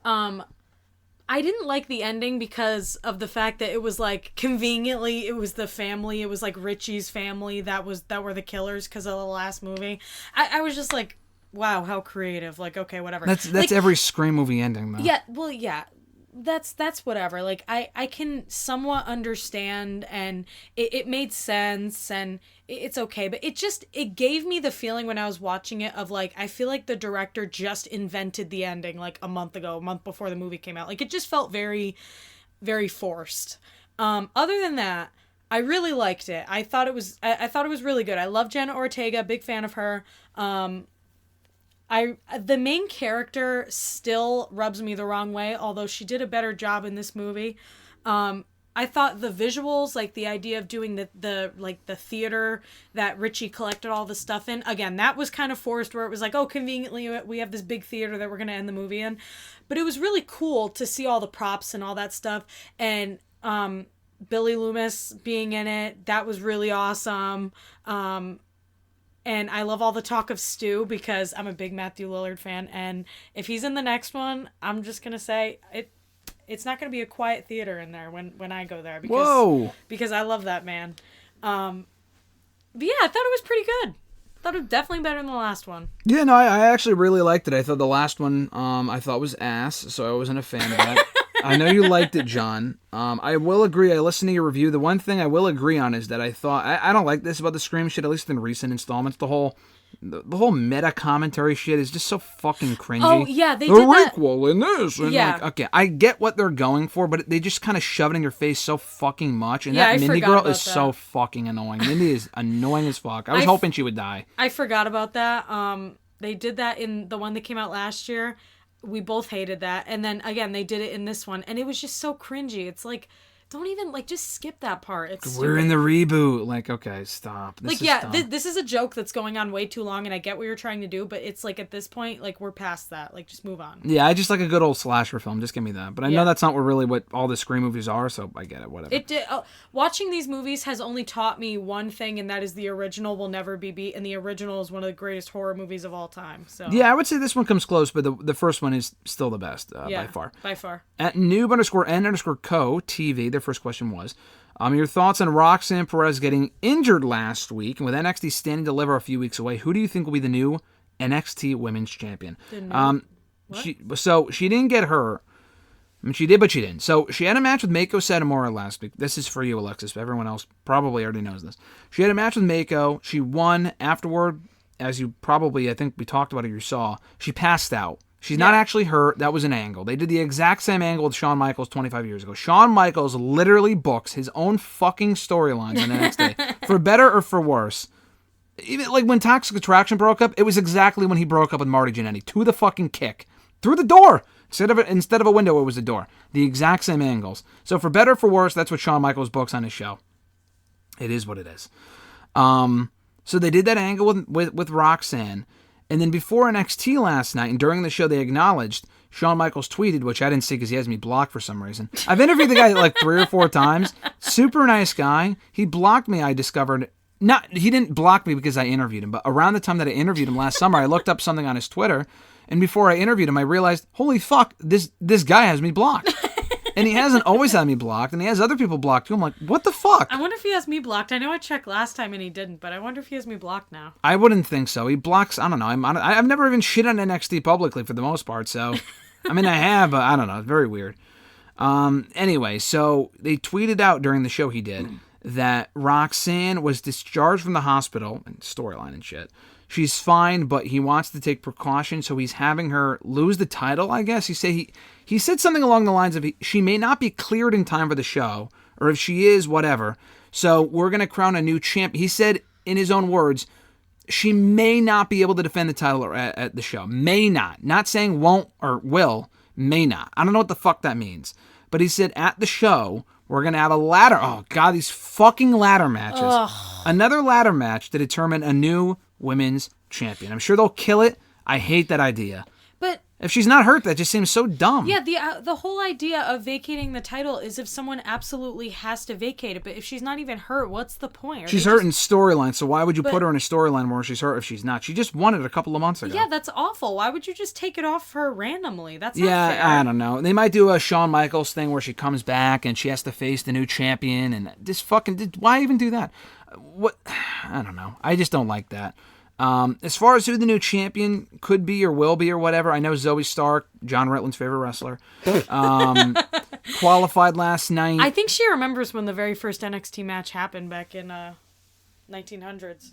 I didn't like the ending because of the fact that it was like conveniently it was the family, it was like Richie's family that were the killers because of the last movie. I was just like, wow, how creative. Like, okay, whatever. That's like, every Scream movie ending though. Yeah, well, yeah. That's whatever. Like I can somewhat understand and it made sense and it's okay, but it gave me the feeling when I was watching it of like I feel like the director just invented the ending like a month before the movie came out. Like it just felt very, very forced. Other than that, I really liked it. I thought it was really good. I love Jenna Ortega, big fan of her. The main character still rubs me the wrong way, although she did a better job in this movie. I thought the visuals, like the idea of doing the theater that Richie collected all the stuff in, again, that was kind of forced where it was like, oh, conveniently we have this big theater that we're going to end the movie in. But it was really cool to see all the props and all that stuff. And Billy Loomis being in it, that was really awesome. And I love all the talk of Stu because I'm a big Matthew Lillard fan. And if he's in the next one, I'm just going to say it's not going to be a quiet theater in there when I go there. Because I love that man. But yeah, I thought it was pretty good. I thought it was definitely better than the last one. Yeah, no, I actually really liked it. I thought the last one I thought was ass, so I wasn't a fan of that. I know you liked it, John. I will agree. I listened to your review. The one thing I will agree on is that I thought I don't like this about the Scream shit. At least in recent installments, the whole meta commentary shit is just so fucking cringy. Oh yeah, they did that. Requel in this. And yeah. Like, okay, I get what they're going for, but they just kind of shove it in your face so fucking much. And yeah, that I Mindy forgot girl about is that. so fucking annoying. Mindy is annoying as fuck. I was hoping she would die. I forgot about that. They did that in the one that came out last year. We both hated that. And then, again, they did it in this one. And it was just so cringy. It's like, don't even, like, just skip that part. It's We're in the reboot. Like, okay, stop. This is a joke that's going on way too long, and I get what you're trying to do, but it's like, at this point, like, we're past that. Like, just move on. Yeah, I just like a good old slasher film. Just give me that. But I know that's not what all the Scream movies are, so I get it. Whatever. It did. Watching these movies has only taught me one thing, and that is the original will never be beat, and the original is one of the greatest horror movies of all time. So yeah, I would say this one comes close, but the first one is still the best by far. By far. At noob_n_co TV, their first question was, your thoughts on Roxanne Perez getting injured last week, and with NXT standing to deliver a few weeks away, who do you think will be the new NXT Women's Champion? She didn't get hurt. I mean, she did, but she didn't. So she had a match with Mako Satomura last week. This is for you, Alexis, but everyone else probably already knows this. She had a match with Mako. She won. Afterward, as you probably, I think we talked about it, you saw, she passed out. She's not actually hurt. That was an angle. They did the exact same angle with Shawn Michaels 25 years ago. Shawn Michaels literally books his own fucking storylines on NXT. For better or for worse. Even like when Toxic Attraction broke up, it was exactly when he broke up with Marty Jannetty. To the fucking kick. Through the door. Instead of a window, it was a door. The exact same angles. So for better or for worse, that's what Shawn Michaels books on his show. It is what it is. So they did that angle with Roxanne. And then before NXT last night, and during the show, they acknowledged, Shawn Michaels tweeted, which I didn't see because he has me blocked for some reason. I've interviewed the guy like 3 or 4 times. Super nice guy. He blocked me, I discovered. He didn't block me because I interviewed him, but around the time that I interviewed him last summer, I looked up something on his Twitter, and before I interviewed him, I realized, holy fuck, this guy has me blocked. And he hasn't always had me blocked, and he has other people blocked too. I'm like, what the fuck? I wonder if he has me blocked. I know I checked last time and he didn't, but I wonder if he has me blocked now. I wouldn't think so. He blocks, I don't know. I've never even shit on NXT publicly for the most part, so. I mean, I have, but I don't know. It's very weird. Anyway, so they tweeted out during the show he did that Roxanne was discharged from the hospital, and storyline and shit. She's fine, but he wants to take precautions, so he's having her lose the title, I guess. He said something along the lines of she may not be cleared in time for the show, or if she is, whatever. So we're going to crown a new champ. He said, in his own words, she may not be able to defend the title at the show. May not. Not saying won't or will. May not. I don't know what the fuck that means. But he said at the show, we're going to have a ladder. Oh, God, these fucking ladder matches. Ugh. Another ladder match to determine a new women's champion. I'm sure they'll kill it. I hate that idea. But if she's not hurt, that just seems so dumb. Yeah, the whole idea of vacating the title is if someone absolutely has to vacate it. But if she's not even hurt, what's the point? She's hurt in storyline, so why would you put her in a storyline where she's hurt if she's not? She just won it a couple of months ago. Yeah, that's awful. Why would you just take it off her randomly? That's not fair. I don't know. They might do a Shawn Michaels thing where she comes back and she has to face the new champion, and why even do that? What? I don't know. I just don't like that. As far as who the new champion could be or will be or whatever, I know Zoe Stark, John Ritland's favorite wrestler, qualified last night. I think she remembers when the very first NXT match happened back in 1900s.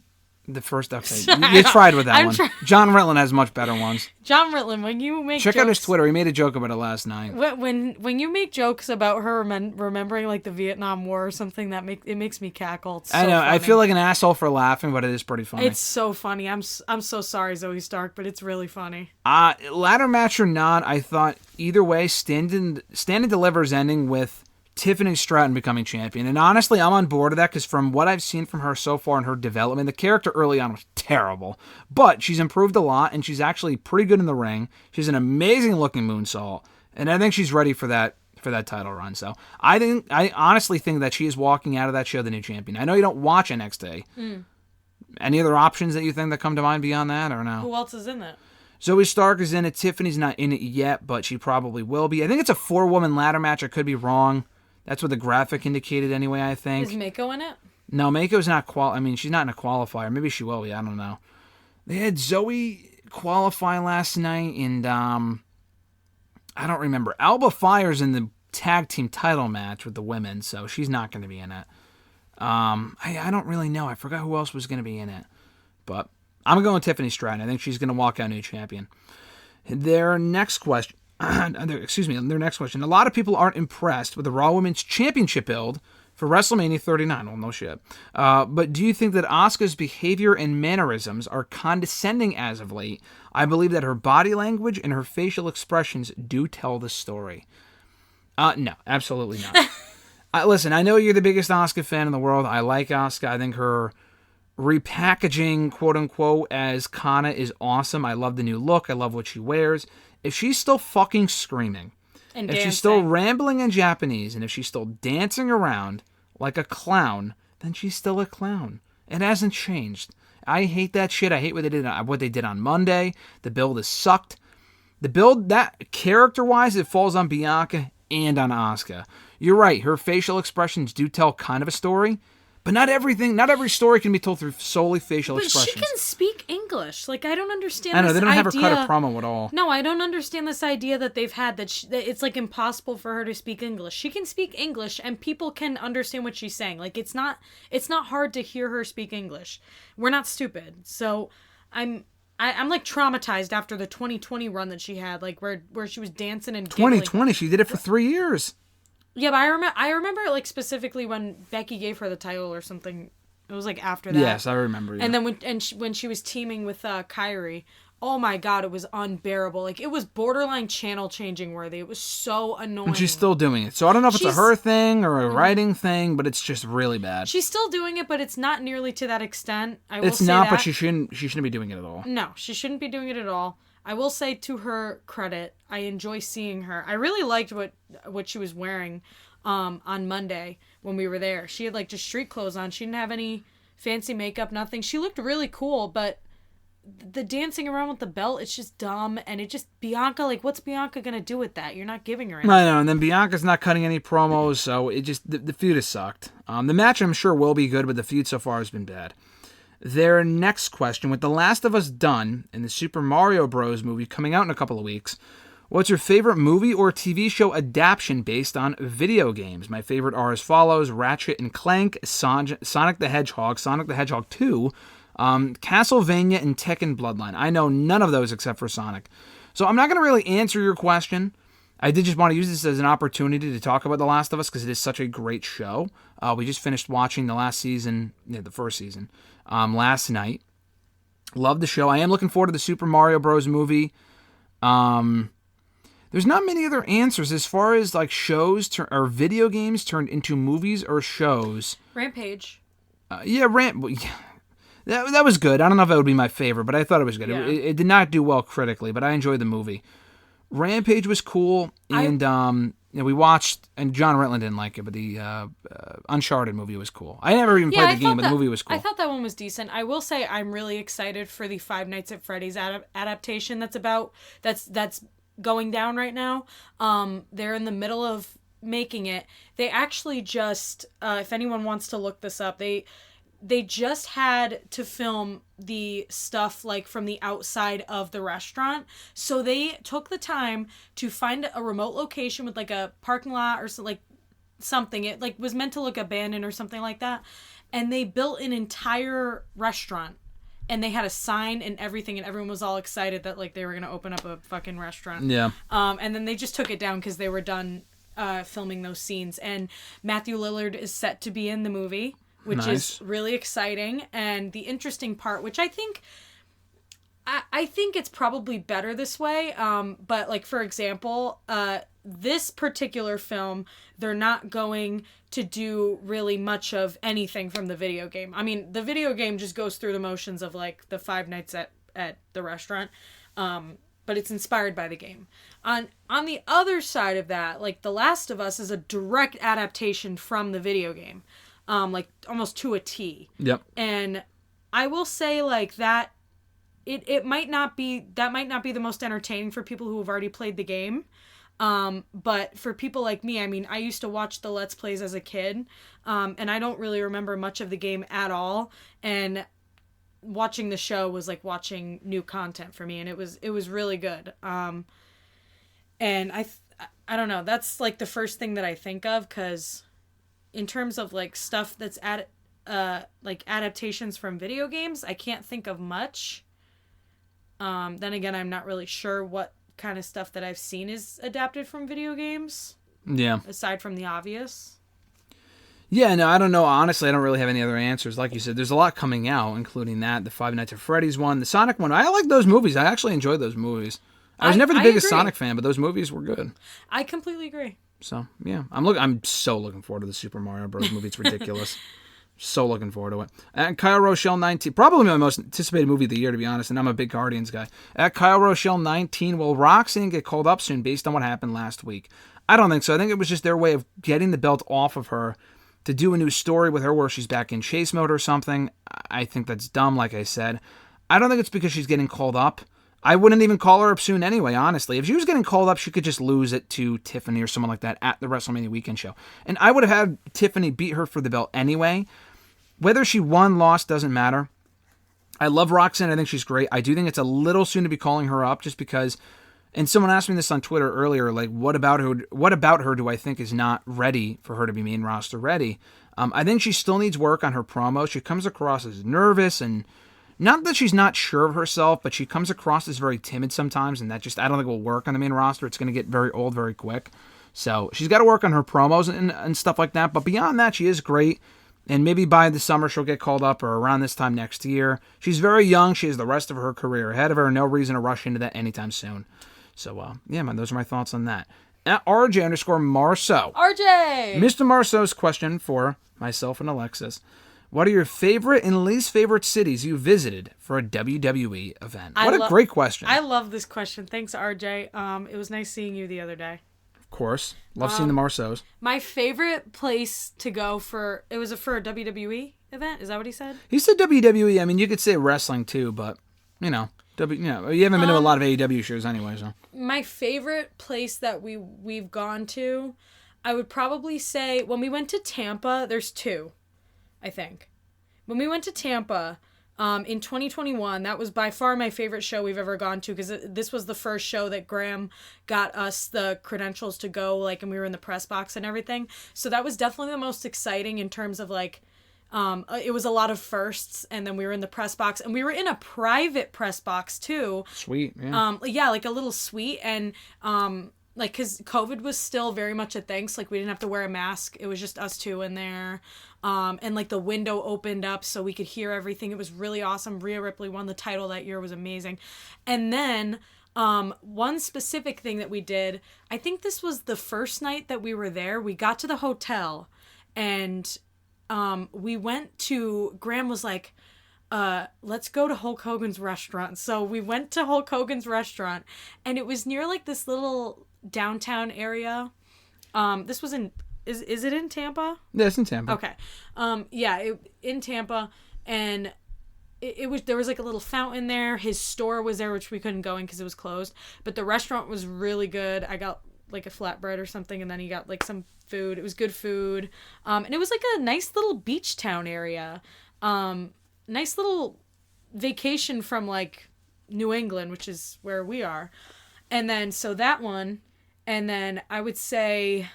The first episode. You tried with that one. John Ritland has much better ones. John Ritland, when you make Check out his Twitter. He made a joke about it last night. When you make jokes about her remembering like the Vietnam War or something, it makes me cackle. It's so I know. Funny. I feel like an asshole for laughing, but it is pretty funny. It's so funny. I'm so sorry, Zoe Stark, but it's really funny. Ladder match or not, I thought either way, Stand and Deliver's ending with Tiffany Stratton becoming champion. And honestly, I'm on board with that because from what I've seen from her so far in her development, the character early on was terrible. But she's improved a lot, and she's actually pretty good in the ring. She's an amazing looking moonsault. And I think she's ready for that title run. So I honestly think that she is walking out of that show the new champion. I know you don't watch NXT. Any other options that you think that come to mind beyond that, or no? Who else is in it? Zoe Stark is in it. Tiffany's not in it yet, but she probably will be. I think it's a 4-woman ladder match. I could be wrong. That's what the graphic indicated anyway, I think. Is Mako in it? No, Mako's not she's not in a qualifier. Maybe she will be. I don't know. They had Zoe qualify last night, and I don't remember. Alba Fire's in the tag team title match with the women, so she's not going to be in it. I don't really know. I forgot who else was going to be in it. But I'm going with Tiffany Stratton. I think she's going to walk out new champion. Their next question. Their next question. A lot of people aren't impressed with the Raw Women's Championship build for WrestleMania 39. Well, no shit. But do you think that Asuka's behavior and mannerisms are condescending as of late? I believe that her body language and her facial expressions do tell the story. No, absolutely not. Listen, I know you're the biggest Asuka fan in the world. I like Asuka. I think her repackaging, quote unquote, as Kana is awesome. I love the new look. I love what she wears. If she's still fucking screaming, and if she's still rambling in Japanese, and if she's still dancing around like a clown, then she's still a clown. It hasn't changed. I hate that shit. I hate what they did on Monday. The build has sucked. The build, that character-wise, it falls on Bianca and on Asuka. You're right. Her facial expressions do tell kind of a story. But not every story can be told through solely facial expressions. But she can speak English. Like, I don't understand I know, this they don't idea. have her cut a promo at all. No, I don't understand this idea that they've had that it's, like, impossible for her to speak English. She can speak English, and people can understand what she's saying. Like, it's not hard to hear her speak English. We're not stupid. So, I'm I'm like traumatized after the 2020 run that she had, like where she was dancing and 2020, she did it for 3 years. Yeah, but I remember like specifically when Becky gave her the title or something. It was like after that. Yes, I remember. Yeah. And then when she was teaming with Kyrie, oh my god, it was unbearable. Like, it was borderline channel changing worthy. It was so annoying. And she's still doing it. So I don't know if it's a her thing or a writing thing, but it's just really bad. She's still doing it, but it's not nearly to that extent. It's not, but she shouldn't be doing it at all. No, she shouldn't be doing it at all. I will say, to her credit, I enjoy seeing her. I really liked what she was wearing on Monday when we were there. She had like just street clothes on. She didn't have any fancy makeup, nothing. She looked really cool, but the dancing around with the belt, it's just dumb. And it just, Bianca, like, what's Bianca gonna do with that? You're not giving her anything. I know, and then Bianca's not cutting any promos, so it just, the feud has sucked. The match I'm sure will be good, but the feud so far has been bad. Their next question: with The Last of Us done and the Super Mario Bros. Movie coming out in a couple of weeks, what's your favorite movie or TV show adaptation based on video games? My favorite are as follows: Ratchet and Clank, Sonic the Hedgehog, Sonic the Hedgehog 2, Castlevania, and Tekken Bloodline. I know none of those except for Sonic. So I'm not going to really answer your question. I did just want to use this as an opportunity to talk about The Last of Us because it is such a great show. We just finished watching the first season, last night. Love the show. I am looking forward to the Super Mario Bros. Movie. There's not many other answers as far as like shows or video games turned into movies or shows. Rampage. That was good. I don't know if that would be my favorite, but I thought it was good. Yeah. It did not do well critically, but I enjoyed the movie. Rampage was cool, and we watched, and John Ritland didn't like it, but the Uncharted movie was cool. I never even played the game, but the movie was cool. I thought that one was decent. I will say I'm really excited for the Five Nights at Freddy's adaptation that's going down right now. They're in the middle of making it. They actually just, if anyone wants to look this up, they just had to film the stuff like from the outside of the restaurant. So they took the time to find a remote location with like a parking lot or something. It like was meant to look abandoned or something like that. And they built an entire restaurant. And they had a sign and everything, and everyone was all excited that like they were going to open up a fucking restaurant. Yeah. And then they just took it down because they were done filming those scenes. And Matthew Lillard is set to be in the movie, which is really exciting. And the interesting part, which I think it's probably better this way. But like, for example, this particular film, they're not going to do really much of anything from the video game. I mean, the video game just goes through the motions of like the Five Nights at the restaurant. But it's inspired by the game. On the other side of that, like The Last of Us is a direct adaptation from the video game. Like almost to a T. Yep. And I will say like that it might not be the most entertaining for people who have already played the game. But for people like me, I mean, I used to watch the Let's Plays as a kid, and I don't really remember much of the game at all. And watching the show was like watching new content for me, and it was really good. And I don't know, that's like the first thing that I think of, because in terms of like stuff that's like adaptations from video games, I can't think of much. Then again, I'm not really sure what kind of stuff that I've seen is adapted from video games. Yeah. Aside from the obvious. Yeah, no, I don't know. Honestly, I don't really have any other answers. Like you said, there's a lot coming out, including that, the Five Nights at Freddy's one, the Sonic one. I like those movies. I actually enjoyed those movies. I was never the biggest Sonic fan, but those movies were good. I completely agree. So, yeah. I'm so looking forward to the Super Mario Bros. Movie. It's ridiculous. So looking forward to it. At Kyle Rochelle 19, probably my most anticipated movie of the year, to be honest, and I'm a big Guardians guy. At Kyle Rochelle 19, will Roxanne get called up soon based on what happened last week? I don't think so. I think it was just their way of getting the belt off of her to do a new story with her where she's back in chase mode or something. I think that's dumb, like I said. I don't think it's because she's getting called up. I wouldn't even call her up soon anyway, honestly. If she was getting called up, she could just lose it to Tiffany or someone like that at the WrestleMania weekend show. And I would have had Tiffany beat her for the belt anyway. Whether she won, lost, doesn't matter. I love Roxanne. I think she's great. I do think it's a little soon to be calling her up just because, and someone asked me this on Twitter earlier, like, what about her do I think is not ready for her to be main roster ready? I think she still needs work on her promo. She comes across as nervous and Not that she's not sure of herself, but she comes across as very timid sometimes, and that just, I don't think will work on the main roster. It's going to get very old very quick. So she's got to work on her promos and stuff like that. But beyond that, she is great. And maybe by the summer she'll get called up or around this time next year. She's very young. She has the rest of her career ahead of her. No reason to rush into that anytime soon. So, yeah, man, those are my thoughts on that. At RJ_Marceau. RJ! Mr. Marceau's question for myself and Alexis. What are your favorite and least favorite cities you visited for a WWE event? What a great question. I love this question. Thanks, RJ. It was nice seeing you the other day. Of course. Love seeing the Marceaus. My favorite place to go for a WWE event? Is that what he said? He said WWE. I mean, you could say wrestling too, but, you haven't been to a lot of AEW shows anyway, so. My favorite place that we've gone to, I would probably say, when we went to Tampa, there's two, I think. When we went to Tampa in 2021, that was by far my favorite show we've ever gone to, because this was the first show that Graham got us the credentials to go, and we were in the press box and everything. So that was definitely the most exciting in terms of, it was a lot of firsts, and then we were in the press box, and we were in a private press box too. Sweet, yeah. A little suite, and because COVID was still very much a thing, so we didn't have to wear a mask. It was just us two in there, and the window opened up so we could hear everything. It was really awesome. Rhea Ripley won the title that year. It was amazing. And then one specific thing that we did, I think this was the first night that we were there. We got to the hotel, and we went to, Graham was like, let's go to Hulk Hogan's restaurant. So we went to Hulk Hogan's restaurant, and it was near this little downtown area. This was is it in Tampa? Yeah, it's in Tampa. Okay. In Tampa, and there was a little fountain there. His store was there, which we couldn't go in because it was closed, but the restaurant was really good. I got a flatbread or something, and then he got some food. It was good food. And it was a nice little beach town area. Nice little vacation from New England, which is where we are. And then so that one, and then I would say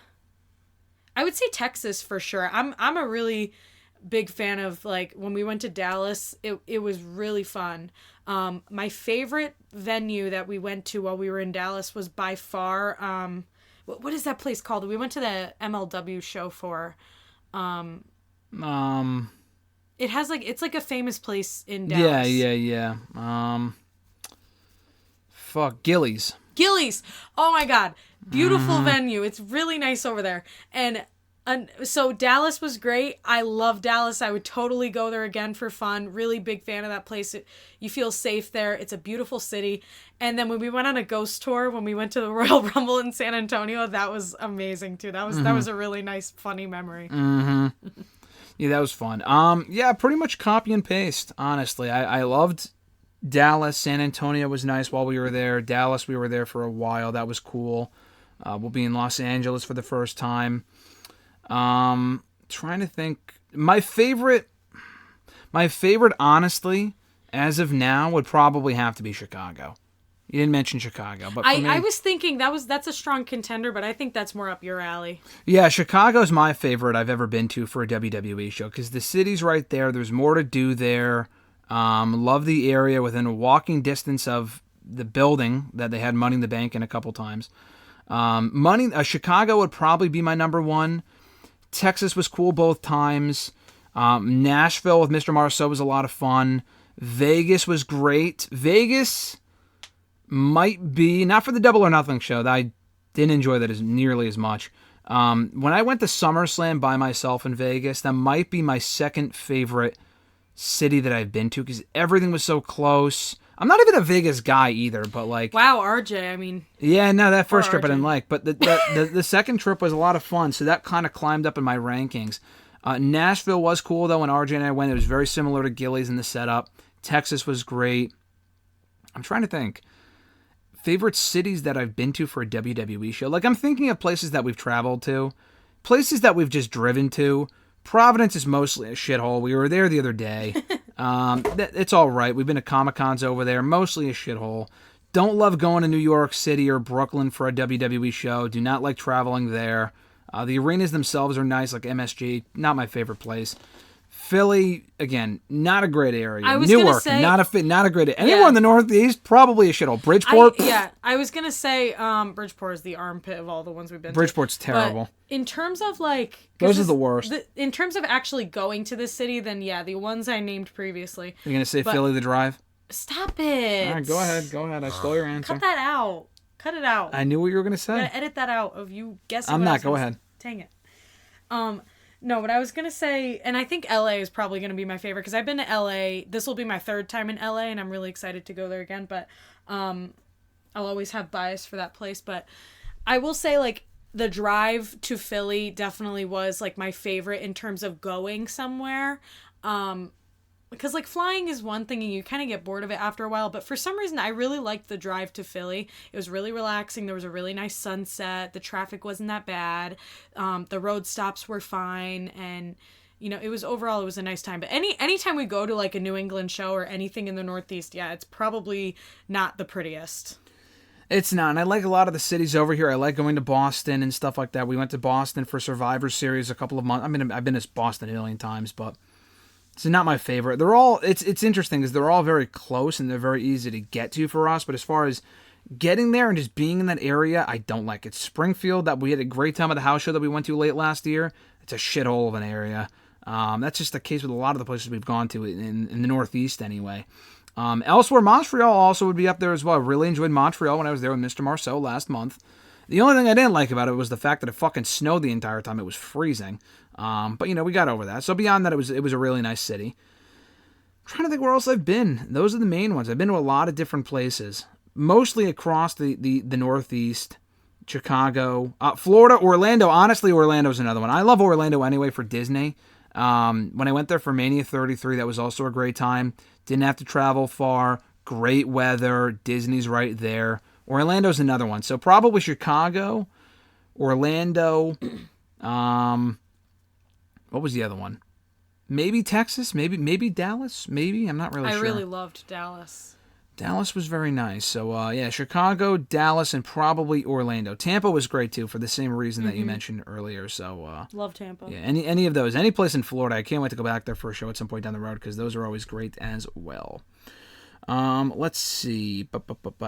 Texas for sure. I'm a really big fan of when we went to Dallas, it was really fun. My favorite venue that we went to while we were in Dallas was by far what is that place called? We went to the MLW show for it has it's a famous place in Dallas. Yeah. Gillies. Gillies. Oh my God. Beautiful venue. It's really nice over there. And so Dallas was great. I love Dallas. I would totally go there again for fun. Really big fan of that place. You feel safe there. It's a beautiful city. And then when we went on a ghost tour, when we went to the Royal Rumble in San Antonio, that was amazing too. That was a really nice, funny memory. Mm-hmm. Yeah, that was fun. Pretty much copy and paste, honestly. I loved Dallas. San Antonio was nice while we were there. Dallas, we were there for a while. That was cool. We'll be in Los Angeles for the first time. Trying to think. My favorite, honestly, as of now, would probably have to be Chicago. You didn't mention Chicago, but for me, I was thinking that's a strong contender, but I think that's more up your alley. Yeah, Chicago's my favorite I've ever been to for a WWE show, because the city's right there. There's more to do there. Love the area within a walking distance of the building that they had Money in the Bank in a couple times. Chicago would probably be my number one. Texas was cool both times. Nashville with Mr. Marceau was a lot of fun. Vegas was great. Vegas might be, not for the Double or Nothing show, that I didn't enjoy that as nearly as much. When I went to SummerSlam by myself in Vegas, that might be my second favorite city that I've been to, because everything was so close. I'm not even a Vegas guy either, but wow, RJ, I mean... Yeah, no, that first trip I didn't like, but the second trip was a lot of fun, so that kind of climbed up in my rankings. Nashville was cool, though, when RJ and I went. It was very similar to Gillies in the setup. Texas was great. I'm trying to think. Favorite cities that I've been to for a WWE show? I'm thinking of places that we've traveled to. Places that we've just driven to. Providence is mostly a shithole. We were there the other day. It's all right. We've been to Comic-Cons over there. Mostly a shithole. Don't love going to New York City or Brooklyn for a WWE show. Do not like traveling there. The arenas themselves are nice, like MSG. Not my favorite place. Philly, again, not a great area. I was Newark, say, not a great area. Anywhere in the Northeast, probably a shithole. Bridgeport? I was going to say Bridgeport is the armpit of all the ones we've been Bridgeport's to. terrible. But in terms of like... Those are the worst. In terms of actually going to this city, then yeah, the ones I named previously. You're going to say Philly the drive? Stop it. All right, go ahead. I stole your answer. Cut that out. Cut it out. I knew what you were going to say. I'm going to edit that out of you guessing I'm what not. Go ahead. Dang it. No, but I was going to say, and I think LA is probably going to be my favorite because I've been to LA. This will be my third time in LA, and I'm really excited to go there again. But I'll always have bias for that place. But I will say, like, the drive to Philly definitely was, like, my favorite in terms of going somewhere. Because, like, flying is one thing and you kind of get bored of it after a while. But for some reason, I really liked the drive to Philly. It was really relaxing. There was a really nice sunset. The traffic wasn't that bad. The road stops were fine. And, you know, it was a nice time. But anytime we go to, like, a New England show or anything in the Northeast, yeah, it's probably not the prettiest. It's not. And I like a lot of the cities over here. I like going to Boston and stuff like that. We went to Boston for Survivor Series a couple of months. I mean, I've been to Boston a million times, but... it's not my favorite. They're all, it's interesting because they're all very close and they're very easy to get to for us. But as far as getting there and just being in that area, I don't like it. Springfield, that we had a great time at the house show that we went to late last year. It's a shithole of an area. That's just the case with a lot of the places we've gone to in the Northeast anyway. Elsewhere, Montreal also would be up there as well. I really enjoyed Montreal when I was there with Mr. Marceau last month. The only thing I didn't like about it was the fact that it fucking snowed the entire time. It was freezing. But, you know, we got over that. So beyond that, it was a really nice city. I'm trying to think where else I've been. Those are the main ones. I've been to a lot of different places. Mostly across the Northeast, Chicago, Florida, Orlando. Honestly, Orlando's another one. I love Orlando anyway for Disney. When I went there for Mania 33, that was also a great time. Didn't have to travel far. Great weather. Disney's right there. Orlando's another one. So probably Chicago, Orlando, what was the other one? Maybe Texas, maybe Dallas, maybe. I'm not really sure. I really loved Dallas. Dallas was very nice. So, yeah, Chicago, Dallas, and probably Orlando. Tampa was great, too, for the same reason that you mentioned earlier. So, love Tampa. Yeah, any of those. Any place in Florida. I can't wait to go back there for a show at some point down the road because those are always great as well. Let's see.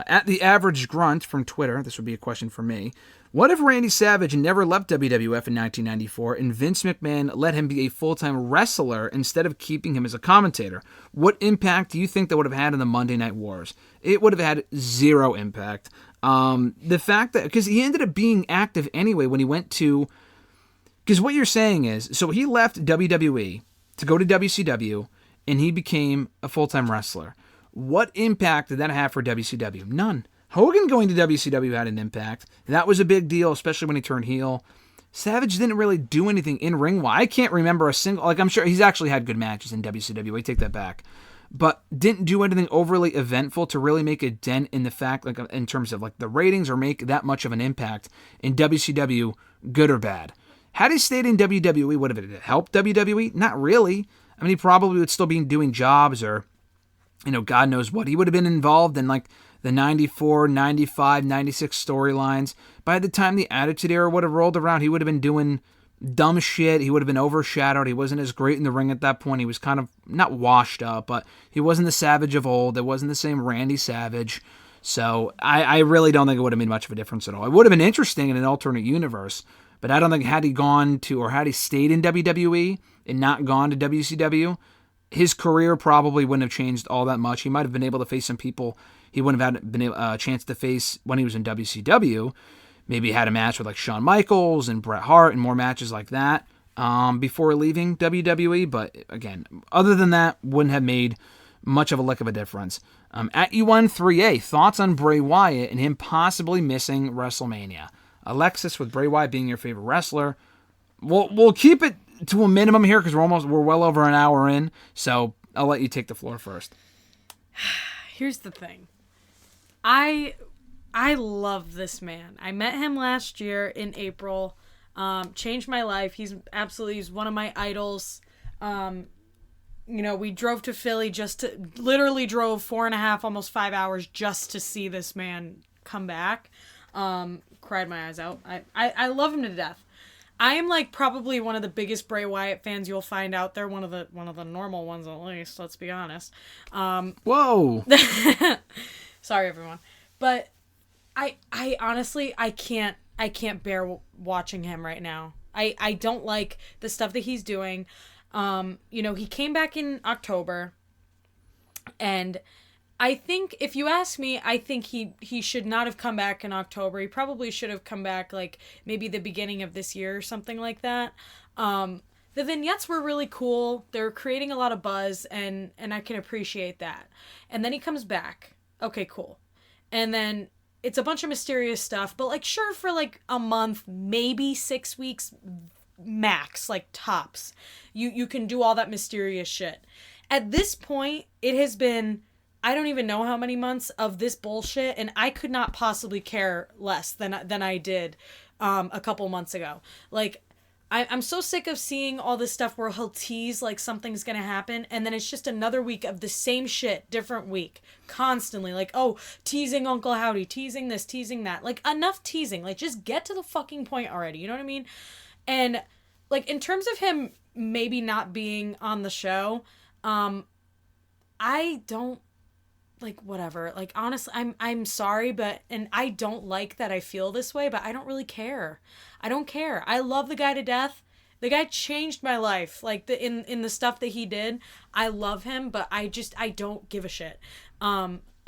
At the Average Grunt from Twitter, this would be a question for me. What if Randy Savage never left WWF in 1994 and Vince McMahon let him be a full-time wrestler instead of keeping him as a commentator? What impact do you think that would have had in the Monday Night Wars? It would have had zero impact. The fact that, because he ended up being active anyway when he went to, because what you're saying is, so he left WWE to go to WCW and he became a full-time wrestler. What impact did that have for WCW? None. Hogan going to WCW had an impact. That was a big deal, especially when he turned heel. Savage didn't really do anything in ring. I can't remember a single, like I'm sure he's actually had good matches in WCW. I take that back. But didn't do anything overly eventful to really make a dent in the fact, like in terms of like the ratings or make that much of an impact in WCW, good or bad. Had he stayed in WWE, would have it helped WWE? Not really. I mean, he probably would still be doing jobs or, you know, God knows what. He would have been involved in like the 94, 95, 96 storylines. By the time the Attitude Era would have rolled around, he would have been doing dumb shit. He would have been overshadowed. He wasn't as great in the ring at that point. He was kind of, not washed up, but he wasn't the Savage of old. It wasn't the same Randy Savage. So I really don't think it would have made much of a difference at all. It would have been interesting in an alternate universe, but I don't think had he gone to, or had he stayed in WWE and not gone to WCW, his career probably wouldn't have changed all that much. He might have been able to face some people he wouldn't have had been a chance to face when he was in WCW. Maybe he had a match with like Shawn Michaels and Bret Hart and more matches like that before leaving WWE. But again, other than that, wouldn't have made much of a lick of a difference. At U13A, thoughts on Bray Wyatt and him possibly missing WrestleMania. Alexis, with Bray Wyatt being your favorite wrestler, we'll keep it to a minimum here because we're well over an hour in. So I'll let you take the floor first. Here's the thing. I love this man. I met him last year in April. Changed my life. He's one of my idols. You know, we drove to Philly literally drove 4.5, almost 5 hours just to see this man come back. Cried my eyes out. I love him to death. I am like probably one of the biggest Bray Wyatt fans you'll find out there. One of the normal ones at least. Let's be honest. Whoa. Sorry, everyone, but I honestly I can't bear watching him right now. I don't like the stuff that he's doing. He came back in October, and I think, if you ask me, I think he should not have come back in October. He probably should have come back, like, maybe the beginning of this year or something like that. The vignettes were really cool. They're creating a lot of buzz, and I can appreciate that. And then he comes back. Okay, cool. And then it's a bunch of mysterious stuff, but, like, sure, for, like, a month, maybe 6 weeks max, like, tops. You can do all that mysterious shit. At this point, it has been... I don't even know how many months of this bullshit, and I could not possibly care less than I did a couple months ago. Like, I'm so sick of seeing all this stuff where he'll tease like something's gonna happen, and then it's just another week of the same shit, different week, constantly. Like, oh, teasing Uncle Howdy, teasing this, teasing that. Like, enough teasing. Like, just get to the fucking point already. You know what I mean? And like, in terms of him maybe not being on the show, I don't. Like, whatever. Like, honestly, I'm sorry, but, and I don't like that I feel this way, but I don't really care. I don't care. I love the guy to death. The guy changed my life. Like, in the stuff that he did, I love him, but I don't give a shit.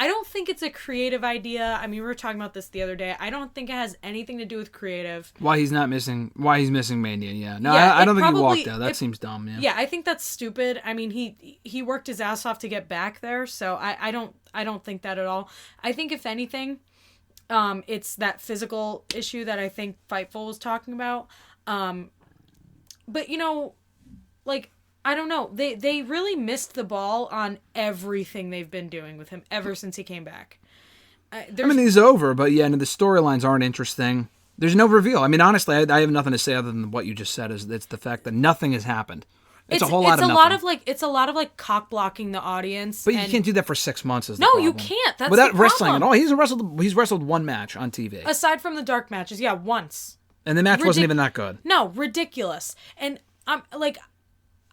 I don't think it's a creative idea. I mean, we were talking about this the other day. I don't think it has anything to do with creative. Why he's missing Mania, yeah. No, yeah, I don't think he walked out. That seems dumb, yeah. Yeah, I think that's stupid. I mean, he worked his ass off to get back there, so I don't think that at all. I think, if anything, it's that physical issue that I think Fightful was talking about. But, like, I don't know. They really missed the ball on everything they've been doing with him ever since he came back. I mean, he's over, but yeah, and the storylines aren't interesting. There's no reveal. I mean, honestly, I have nothing to say other than what you just said. It's the fact that nothing has happened. It's a lot of nothing. It's a lot of like cock blocking the audience. But you can't do that for 6 months. You can't. That's without the wrestling problem. at all. He's wrestled one match on TV. Aside from the dark matches, yeah, once. And the match wasn't even that good. No, ridiculous. And I'm like,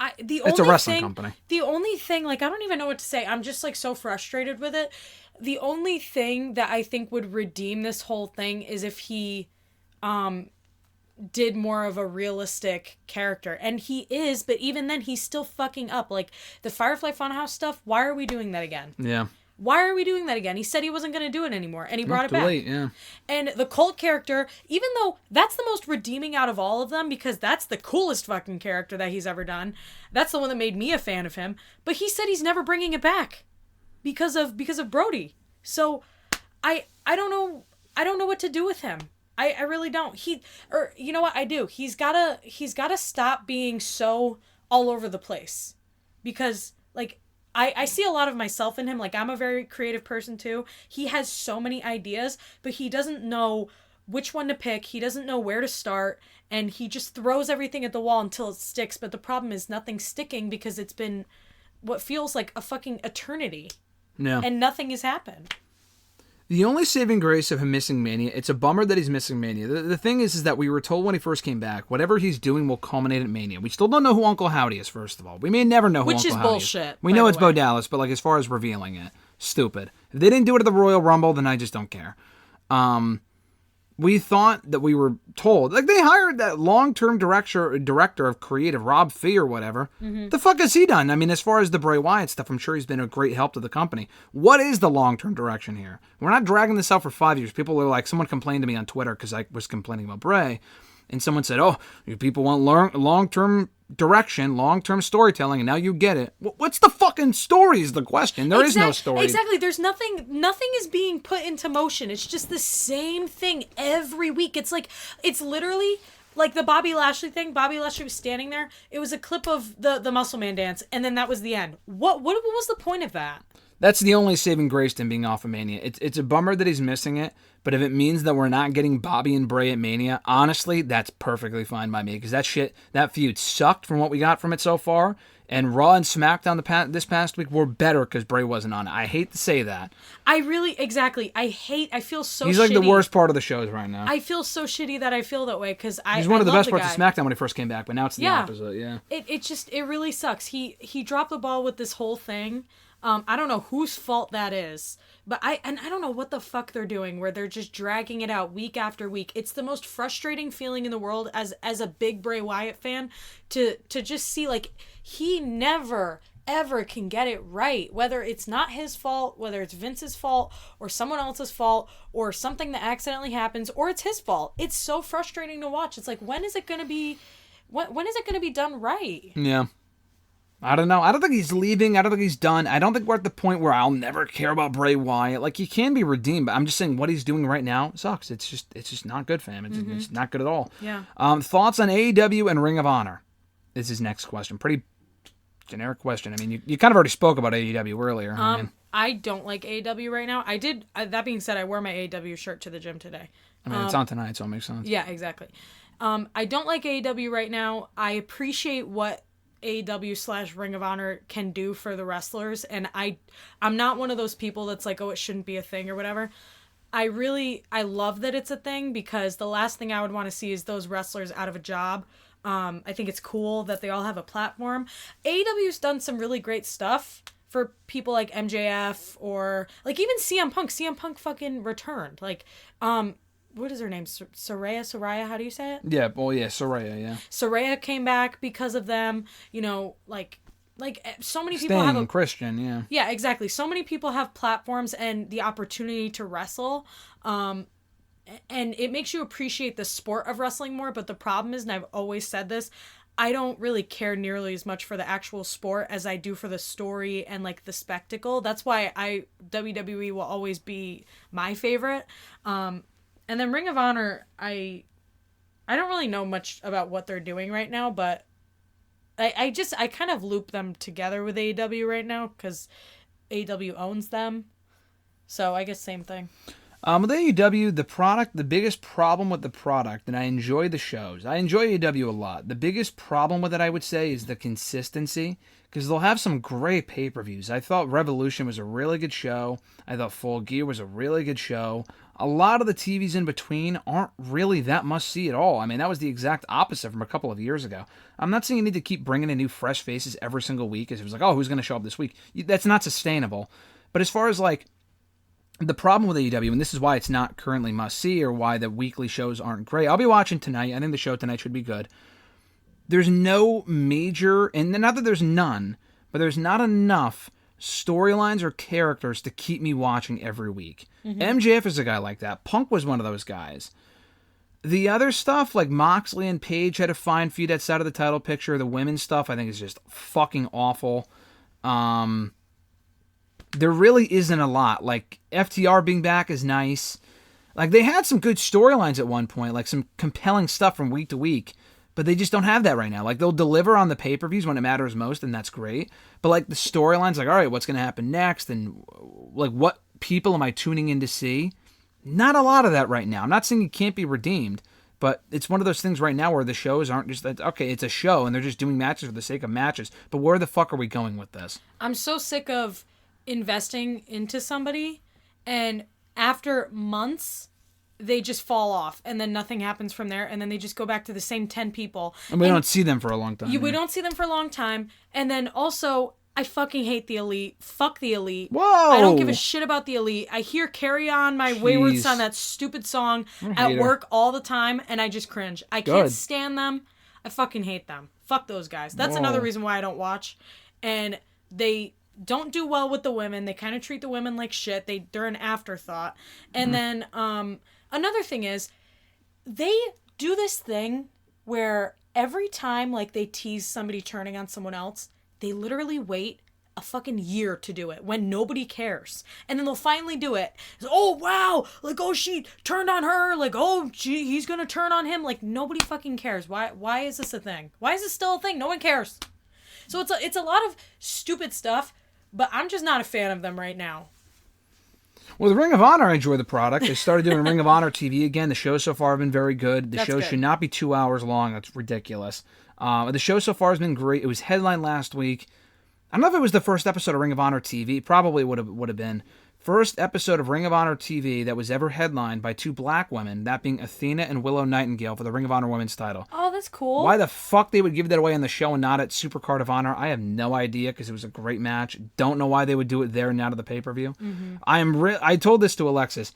it's a wrestling company. The only thing, like, I don't even know what to say. I'm just like so frustrated with it. The only thing that I think would redeem this whole thing is if he, did more of a realistic character. And he is, but even then he's still fucking up. Like, the Firefly Funhouse stuff, why are we doing that again? Yeah. Why are we doing that again? He said he wasn't going to do it anymore, and he brought it back. Late, yeah. And the cult character, even though that's the most redeeming out of all of them, because that's the coolest fucking character that he's ever done. That's the one that made me a fan of him. But he said he's never bringing it back because of Brody. So I don't know. I don't know what to do with him. I really don't. You know what? I do. He's gotta stop being so all over the place, because like, I see a lot of myself in him. Like, I'm a very creative person too. He has so many ideas, but he doesn't know which one to pick. He doesn't know where to start, and he just throws everything at the wall until it sticks. But the problem is nothing's sticking because it's been what feels like a fucking eternity. Yeah. And nothing has happened. The only saving grace of him missing Mania, it's a bummer that he's missing Mania. The thing is that we were told when he first came back, whatever he's doing will culminate at Mania. We still don't know who Uncle Howdy is, first of all. We may never know who Uncle Howdy is. Which is bullshit. We know it's Bo Dallas, but like, as far as revealing it, stupid. If they didn't do it at the Royal Rumble, then I just don't care. We thought that we were told, like, they hired that long-term director of creative, Rob Fee or whatever. Mm-hmm. The fuck has he done? I mean, as far as the Bray Wyatt stuff, I'm sure he's been a great help to the company. What is the long-term direction here? We're not dragging this out for 5 years. People are like, someone complained to me on Twitter because I was complaining about Bray, and someone said, oh, you people want long-term direction, long-term storytelling, and now you get it. What's the fucking story is the question. There is no story. Exactly. There's nothing is being put into motion. It's just the same thing every week. It's like, it's literally like the Bobby Lashley thing. Bobby Lashley was standing there. It was a clip of the Muscle Man dance, and then that was the end. What was the point of that? That's the only saving grace to him being off of Mania. It's a bummer that he's missing it, but if it means that we're not getting Bobby and Bray at Mania, honestly, that's perfectly fine by me, because that feud sucked from what we got from it so far. And Raw and SmackDown this past week were better because Bray wasn't on it. I hate to say that. I feel so shitty. He's like the worst part of the shows right now. I feel so shitty that I feel that way because he's one of the best parts of SmackDown when he first came back, but now it's the opposite. Yeah. It really sucks. He dropped the ball with this whole thing. I don't know whose fault that is, but I don't know what the fuck they're doing where they're just dragging it out week after week. It's the most frustrating feeling in the world as a big Bray Wyatt fan to just see like he never ever can get it right, whether it's not his fault, whether it's Vince's fault or someone else's fault or something that accidentally happens or it's his fault. It's so frustrating to watch. It's like when is it going to be done right? Yeah. I don't know. I don't think he's leaving. I don't think he's done. I don't think we're at the point where I'll never care about Bray Wyatt. Like, he can be redeemed, but I'm just saying what he's doing right now sucks. It's just not good for him. It's not good at all. Yeah. Thoughts on AEW and Ring of Honor is his next question. Pretty generic question. I mean, you kind of already spoke about AEW earlier. I don't like AEW right now. That being said, I wore my AEW shirt to the gym today. I mean, it's on tonight, so it makes sense. Yeah, exactly. I don't like AEW right now. I appreciate what AEW / Ring of Honor can do for the wrestlers, and I'm not one of those people that's like, oh, it shouldn't be a thing or whatever. I love that it's a thing because the last thing I would want to see is those wrestlers out of a job. I think it's cool that they all have a platform. AEW's done some really great stuff for people like MJF or like even CM Punk. CM Punk fucking returned. Like, what is her name? Saraya? How do you say it? Yeah, well, yeah, Saraya, yeah. Saraya came back because of them. You know, like so many people have Christian, yeah. Yeah, exactly. So many people have platforms and the opportunity to wrestle. And it makes you appreciate the sport of wrestling more. But the problem is, and I've always said this, I don't really care nearly as much for the actual sport as I do for the story and like the spectacle. That's why WWE will always be my favorite. And then Ring of Honor, I don't really know much about what they're doing right now, but I kind of loop them together with AEW right now because AEW owns them. So I guess same thing. With AEW, the biggest problem with the product, and I enjoy the shows. I enjoy AEW a lot. The biggest problem with it, I would say, is the consistency, because they'll have some great pay-per-views. I thought Revolution was a really good show. I thought Full Gear was a really good show. A lot of the TVs in between aren't really that must-see at all. I mean, that was the exact opposite from a couple of years ago. I'm not saying you need to keep bringing in new fresh faces every single week, as it was like, oh, who's going to show up this week? That's not sustainable. But as far as, like, the problem with AEW, and this is why it's not currently must-see or why the weekly shows aren't great. I'll be watching tonight. I think the show tonight should be good. There's no major, and not that there's none, but there's not enough storylines or characters to keep me watching every week. MJF is a guy like that. Punk was one of those guys. The other stuff, like Moxley and Paige had a fine feud outside of the title picture. The women's stuff, I think, is just fucking awful. There really isn't a lot. Like, FTR being back is nice. Like, they had some good storylines at one point, like some compelling stuff from week to week, but they just don't have that right now. Like, they'll deliver on the pay-per-views when it matters most, and that's great. But, like, the storylines, like, all right, what's going to happen next? And, like, what people am I tuning in to see? Not a lot of that right now. I'm not saying you can't be redeemed, but it's one of those things right now where the shows aren't just that, okay, it's a show, and they're just doing matches for the sake of matches. But where the fuck are we going with this? I'm so sick of investing into somebody, and after months they just fall off, and then nothing happens from there, and then they just go back to the same 10 people. And we don't see them for a long time. We don't see them for a long time. And then also, I fucking hate the Elite. Fuck the Elite. Whoa! I don't give a shit about the Elite. I hear Karrion, my Wayward Son, that stupid song at work all the time, and I just cringe. I can't stand them. I fucking hate them. Fuck those guys. That's another reason why I don't watch. And they don't do well with the women. They kind of treat the women like shit. They're an afterthought. And then another thing is, they do this thing where every time like they tease somebody turning on someone else, they literally wait a fucking year to do it when nobody cares. And then they'll finally do it. Oh, wow. Like, oh, she turned on her. Like, oh, gee, he's going to turn on him. Like, nobody fucking cares. Why is this a thing? Why is this still a thing? No one cares. So it's a lot of stupid stuff, but I'm just not a fan of them right now. Well, the Ring of Honor, I enjoy the product. They started doing Ring of Honor TV again. The shows so far have been very good. The shows should not be 2 hours long. That's ridiculous. The show so far has been great. It was headlined last week. I don't know if it was the first episode of Ring of Honor TV. Probably would have been. First episode of Ring of Honor TV that was ever headlined by 2 black women, that being Athena and Willow Nightingale for the Ring of Honor Women's title. Oh, that's cool. Why the fuck they would give that away on the show and not at Supercard of Honor, I have no idea, because it was a great match. Don't know why they would do it there and not at the pay-per-view. I told this to Alexis.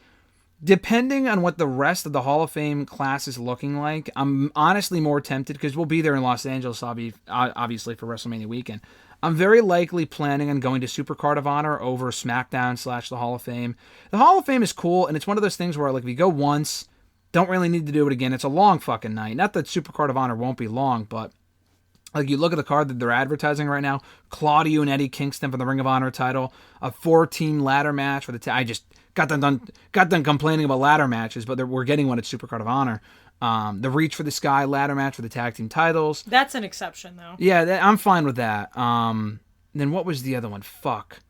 Depending on what the rest of the Hall of Fame class is looking like, I'm honestly more tempted, because we'll be there in Los Angeles, obviously, for WrestleMania weekend. I'm very likely planning on going to Supercard of Honor over SmackDown / the Hall of Fame. The Hall of Fame is cool, and it's one of those things where, like, if you go once, don't really need to do it again. It's a long fucking night. Not that Supercard of Honor won't be long, but like, you look at the card that they're advertising right now, Claudio and Eddie Kingston for the Ring of Honor title, a 4-team ladder match for the I just got done complaining about ladder matches, but we're getting one at Supercard of Honor. The Reach for the Sky ladder match for the tag team titles. That's an exception, though. Yeah, I'm fine with that. Then what was the other one? Fuck.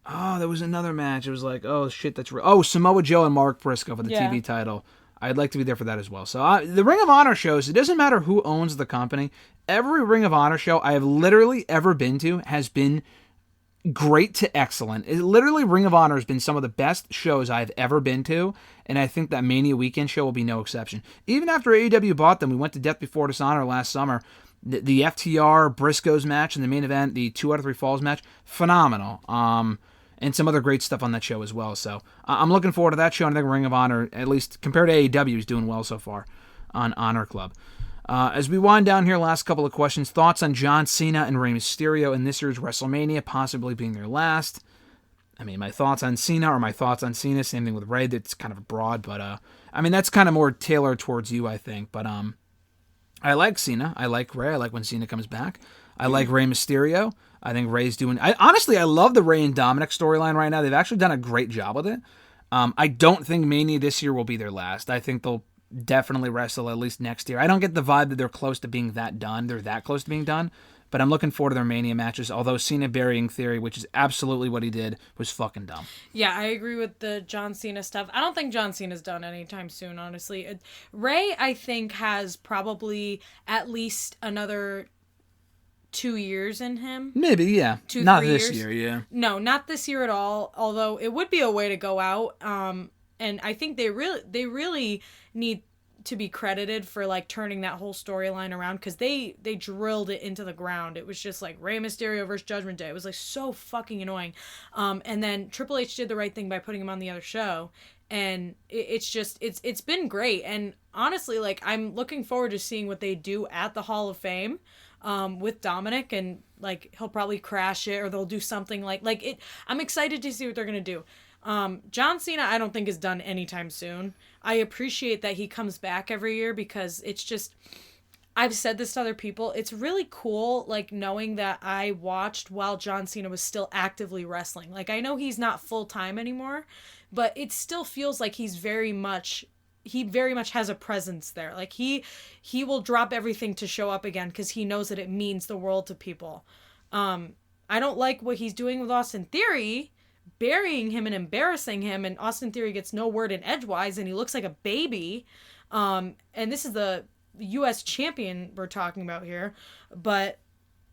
Oh, there was another match. It was like, oh, shit, that's real. Oh, Samoa Joe and Mark Briscoe for the TV title. I'd like to be there for that as well. So the Ring of Honor shows, it doesn't matter who owns the company. Every Ring of Honor show I have literally ever been to has been great to excellent. Literally, Ring of Honor has been some of the best shows I've ever been to, and I think that Mania Weekend show will be no exception. Even after AEW bought them, we went to Death Before Dishonor last summer. The FTR Briscoes match in the main event, the 2 out of 3 falls match, phenomenal. And some other great stuff on that show as well. So I'm looking forward to that show, and I think Ring of Honor, at least compared to AEW, is doing well so far on Honor Club. As we wind down here, last couple of questions. Thoughts on John Cena and Rey Mysterio in this year's WrestleMania, possibly being their last? I mean, my thoughts on Cena are my thoughts on Cena. Same thing with Rey. That's kind of broad, but I mean, that's kind of more tailored towards you, I think. But I like Cena. I like Rey. I like when Cena comes back. I like Rey Mysterio. I think Rey's doing... Honestly, I love the Rey and Dominic storyline right now. They've actually done a great job with it. I don't think Mania this year will be their last. I think they'll definitely wrestle at least next year. I don't get the vibe that they're close to being that done. They're that close to being done. But I'm looking forward to their Mania matches, although Cena burying Theory, which is absolutely what he did, was fucking dumb. Yeah, I agree with the John Cena stuff. I don't think John Cena's done anytime soon, honestly. Rey, I think, has probably at least another 2 years in him. Maybe, yeah. Not this year, yeah. No, not this year at all, although it would be a way to go out. And I think they really need to be credited for, like, turning that whole storyline around, because they drilled it into the ground. It was just like Rey Mysterio versus Judgment Day. It was like so fucking annoying. And then Triple H did the right thing by putting him on the other show, and it's been great. And honestly, like, I'm looking forward to seeing what they do at the Hall of Fame with Dominic, and like he'll probably crash it, or they'll do something like it. I'm excited to see what they're gonna do. John Cena, I don't think is done anytime soon. I appreciate that he comes back every year, because it's just, I've said this to other people, it's really cool, like, knowing that I watched while John Cena was still actively wrestling. Like, I know he's not full-time anymore, but it still feels like he very much has a presence there. Like, he will drop everything to show up again, because he knows that it means the world to people. I don't like what he's doing with Austin Theory, burying him and embarrassing him, and Austin Theory gets no word in edgewise, and he looks like a baby. And this is the U.S. champion we're talking about here, but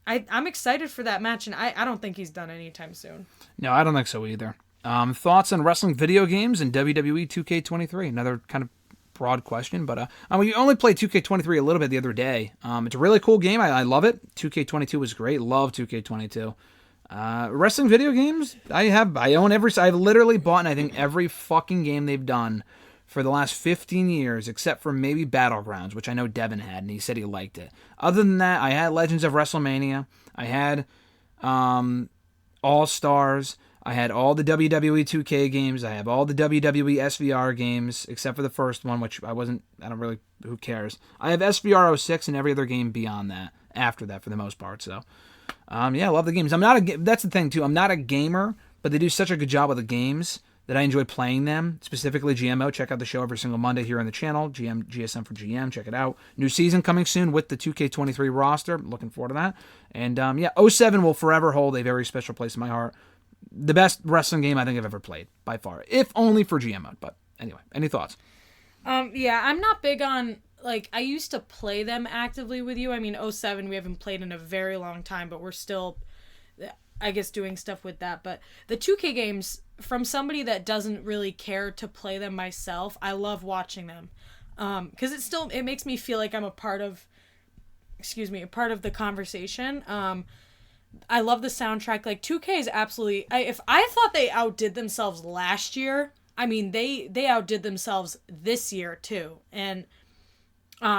I'm excited for that match, and I don't think he's done anytime soon. No, I don't think so either. Thoughts on wrestling video games and WWE 2K23? Another kind of broad question, but we only played 2K23 a little bit the other day. It's a really cool game. I love it. 2K22 was great. Love 2K22. Wrestling video games, I've literally bought, I think, every fucking game they've done for the last 15 years, except for maybe Battlegrounds, which I know Devin had, and he said he liked it. Other than that, I had Legends of WrestleMania, I had All Stars, I had all the WWE 2K games, I have all the WWE SVR games, except for the first one, which who cares. I have SVR 06 and every other game beyond that, after that, for the most part, so... I love the games. That's the thing, too. I'm not a gamer, but they do such a good job with the games that I enjoy playing them, specifically GMO. Check out the show every single Monday here on the channel, GSM for GM. Check it out. New season coming soon with the 2K23 roster. Looking forward to that. And, 07 will forever hold a very special place in my heart. the best wrestling game I think I've ever played, by far. If only for GM mode. But anyway, any thoughts? Yeah, I'm not big on, like, I used to play them actively with you. I mean, 07 we haven't played in a very long time, but we're still, I guess, doing stuff with that. But the 2K games, from somebody that doesn't really care to play them myself, I love watching them. Because it makes me feel like I'm a part of the conversation. I love the soundtrack. Like, 2K is absolutely, if I thought they outdid themselves last year, I mean, they outdid themselves this year too. And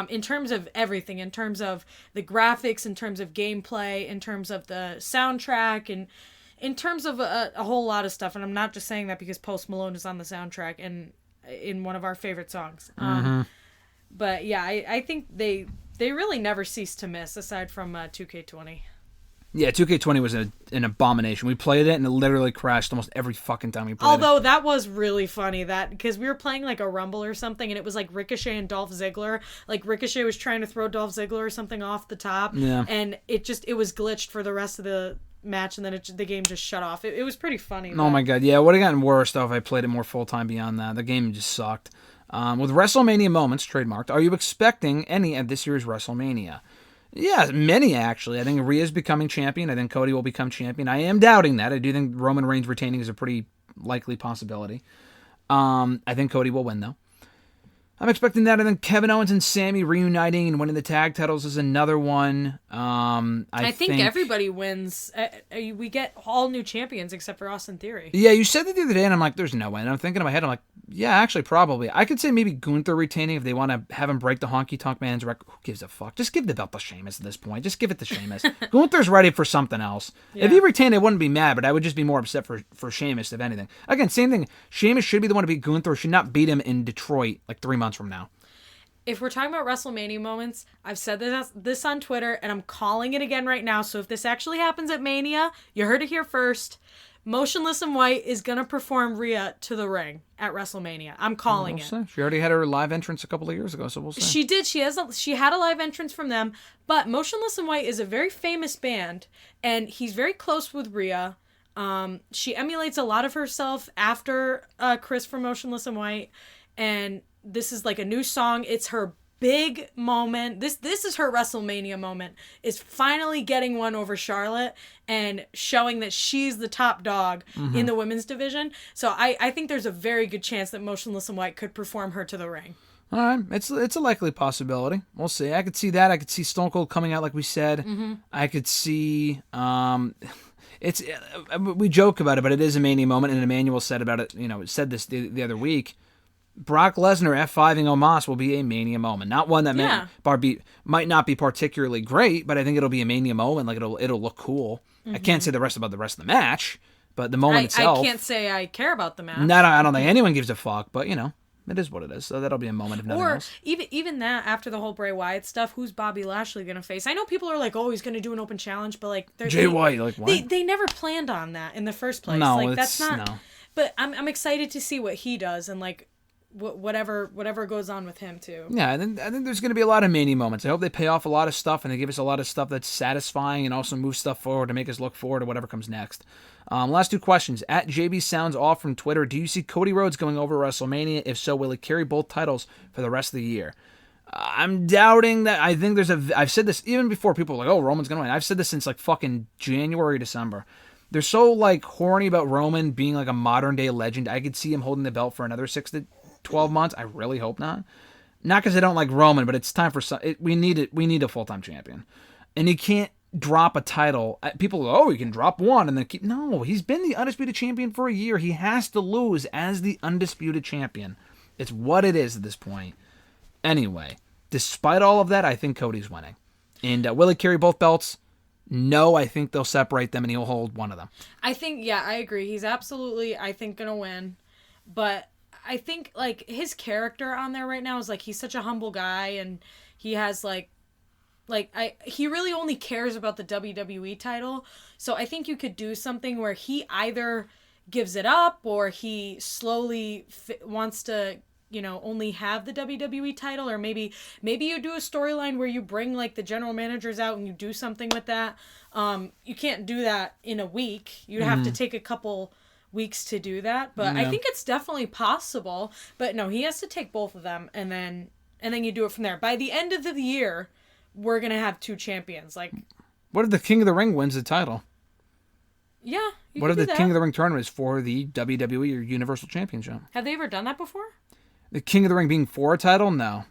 in terms of everything, in terms of the graphics, in terms of gameplay, in terms of the soundtrack, and in terms of a whole lot of stuff. And I'm not just saying that because Post Malone is on the soundtrack and in one of our favorite songs. But yeah, I think they really never cease to miss, aside from 2K20. Yeah, 2K20 was an abomination. We played it and it literally crashed almost every fucking time we played it. Although that was really funny, that because we were playing like a Rumble or something, and it was like Ricochet and Dolph Ziggler. Like, Ricochet was trying to throw Dolph Ziggler or something off the top, and it was glitched for the rest of the match, and then the game just shut off. It was pretty funny. Oh my god, yeah, it would have gotten worse though if I played it more full time beyond that. The game just sucked. With WrestleMania moments trademarked, are you expecting any at this year's WrestleMania? Yeah, many actually. I think Rhea's becoming champion. I think Cody will become champion. I am doubting that. I do think Roman Reigns retaining is a pretty likely possibility. I think Cody will win though. I'm expecting that. I think Kevin Owens and Sami reuniting and winning the tag titles is another one. I think everybody wins. We get all new champions except for Austin Theory. Yeah, you said that the other day, and I'm like, there's no way. And I'm thinking in my head, I'm like, yeah, actually, probably. I could say maybe Gunther retaining if they want to have him break the Honky Tonk Man's record. Who gives a fuck? Just give the belt to Sheamus at this point. Just give it to Sheamus. Gunther's ready for something else. Yeah. If he retained, I wouldn't be mad, but I would just be more upset for Sheamus, if anything. Again, same thing. Sheamus should be the one to beat Gunther. Should not beat him in Detroit like 3 months from now. If we're talking about WrestleMania moments, I've said this on Twitter, and I'm calling it again right now. So if this actually happens at Mania, you heard it here first. Motionless in White is going to perform Rhea to the ring at WrestleMania. I'm calling it. See. She already had her live entrance a couple of years ago, so we'll see. She did. She had a live entrance from them, but Motionless in White is a very famous band, and he's very close with Rhea. She emulates a lot of herself after Chris from Motionless in White, and this is like a new song. It's her big moment. This is her WrestleMania moment, is finally getting one over Charlotte and showing that she's the top dog in the women's division. So I think there's a very good chance that Motionless in White could perform her to the ring. All right, it's a likely possibility. We'll see. I could see that. I could see Stone Cold coming out like we said. I could see we joke about it, but it is a Mania moment, and Emmanuel said about it. Said this the other week. Brock Lesnar F5ing Omos will be a Mania moment. Not one that might not be particularly great, but I think it'll be a Mania moment. Like it'll look cool. I can't say about the rest of the match, but the moment itself. I can't say I care about the match. I don't think anyone gives a fuck, but it is what it is. So that'll be a moment if nothing else. Or even that, after the whole Bray Wyatt stuff, who's Bobby Lashley going to face? I know people are like, oh, he's going to do an open challenge, but like... Jay White, like what? They never planned on that in the first place. No, like, that's not... No. But I'm excited to see what he does and like... Whatever goes on with him too. Yeah, I think there's going to be a lot of Mania moments. I hope they pay off a lot of stuff and they give us a lot of stuff that's satisfying and also move stuff forward to make us look forward to whatever comes next. Last two questions. At JB Sounds Off from Twitter, do you see Cody Rhodes going over WrestleMania? If so, will he carry both titles for the rest of the year? I'm doubting that. I think I've said this even before people were like, oh, Roman's going to win. I've said this since like fucking January, December. They're so like horny about Roman being like a modern day legend. I could see him holding the belt for another 6 to 12 months. I really hope not. Not because I don't like Roman, but it's time for we need a full-time champion. And you can't drop a title. People go, oh, you can drop one and then keep... No, he's been the Undisputed Champion for a year. He has to lose as the Undisputed Champion. It's what it is at this point. Anyway, despite all of that, I think Cody's winning. And will he carry both belts? No, I think they'll separate them and he'll hold one of them. I think, yeah, I agree. He's absolutely, I think, going to win. But... I think, like, his character on there right now is, like, he's such a humble guy, and he has, he really only cares about the WWE title, so I think you could do something where he either gives it up, or he slowly wants to only have the WWE title, or maybe you do a storyline where you bring like the general managers out and you do something with that. You can't do that in a week. You'd have to take a couple weeks to do that, but I think it's definitely possible. But no, he has to take both of them, and then you do it from there. By the end of the year, we're gonna have 2 champions. Like, what if the King of the Ring wins the title? Yeah. What if the King of the Ring tournament is for the WWE or Universal Championship? Have they ever done that before? The King of the Ring being for a title? No.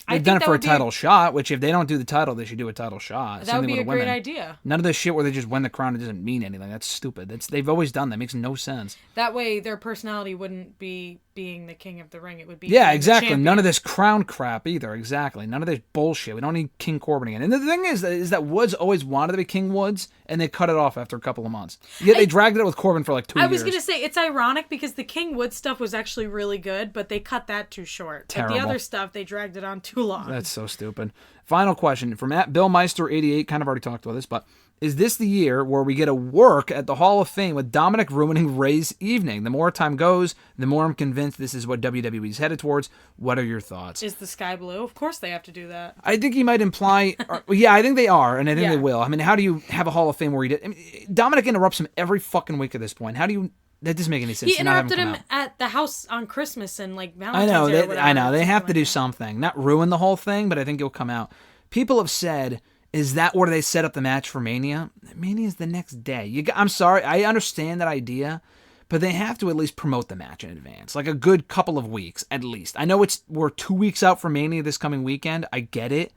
They've done it for a title shot, which if they don't do the title, they should do a title shot. That would be a great idea. None of this shit where they just win the crown, it doesn't mean anything. That's stupid. They've always done that. It makes no sense. That way, their personality wouldn't be being the King of the Ring. It would be exactly. None of this crown crap either. Exactly. None of this bullshit. We don't need King Corbin again. And the thing is that Woods always wanted to be King Woods, and they cut it off after a couple of months. Yet they dragged it out with Corbin for like 2 years. I was going to say, it's ironic because the King Woods stuff was actually really good, but they cut that too short. Terrible. But the other stuff, they dragged it on too long. That's so stupid. Final question from @BillMeister88, kind of already talked about this, but is this the year where we get a work at the Hall of Fame with Dominic ruining Rey's evening? The more time goes, the more I'm convinced this is what WWE's headed towards. What are your thoughts? Is the sky blue? Of course they have to do that. I think he might imply... I think they are, and I think they will. I mean, how do you have a Hall of Fame where he did... I mean, Dominic interrupts him every fucking week at this point. How do you... That doesn't make any sense. He interrupted him at the house on Christmas and like Valentine's Day. I know. They have to do something. Not ruin the whole thing, but I think it'll come out. People have said... Is that where they set up the match for Mania? Mania's the next day. I'm sorry, I understand that idea, but they have to at least promote the match in advance, like a good couple of weeks at least. I know we're 2 weeks out from Mania this coming weekend. I get it,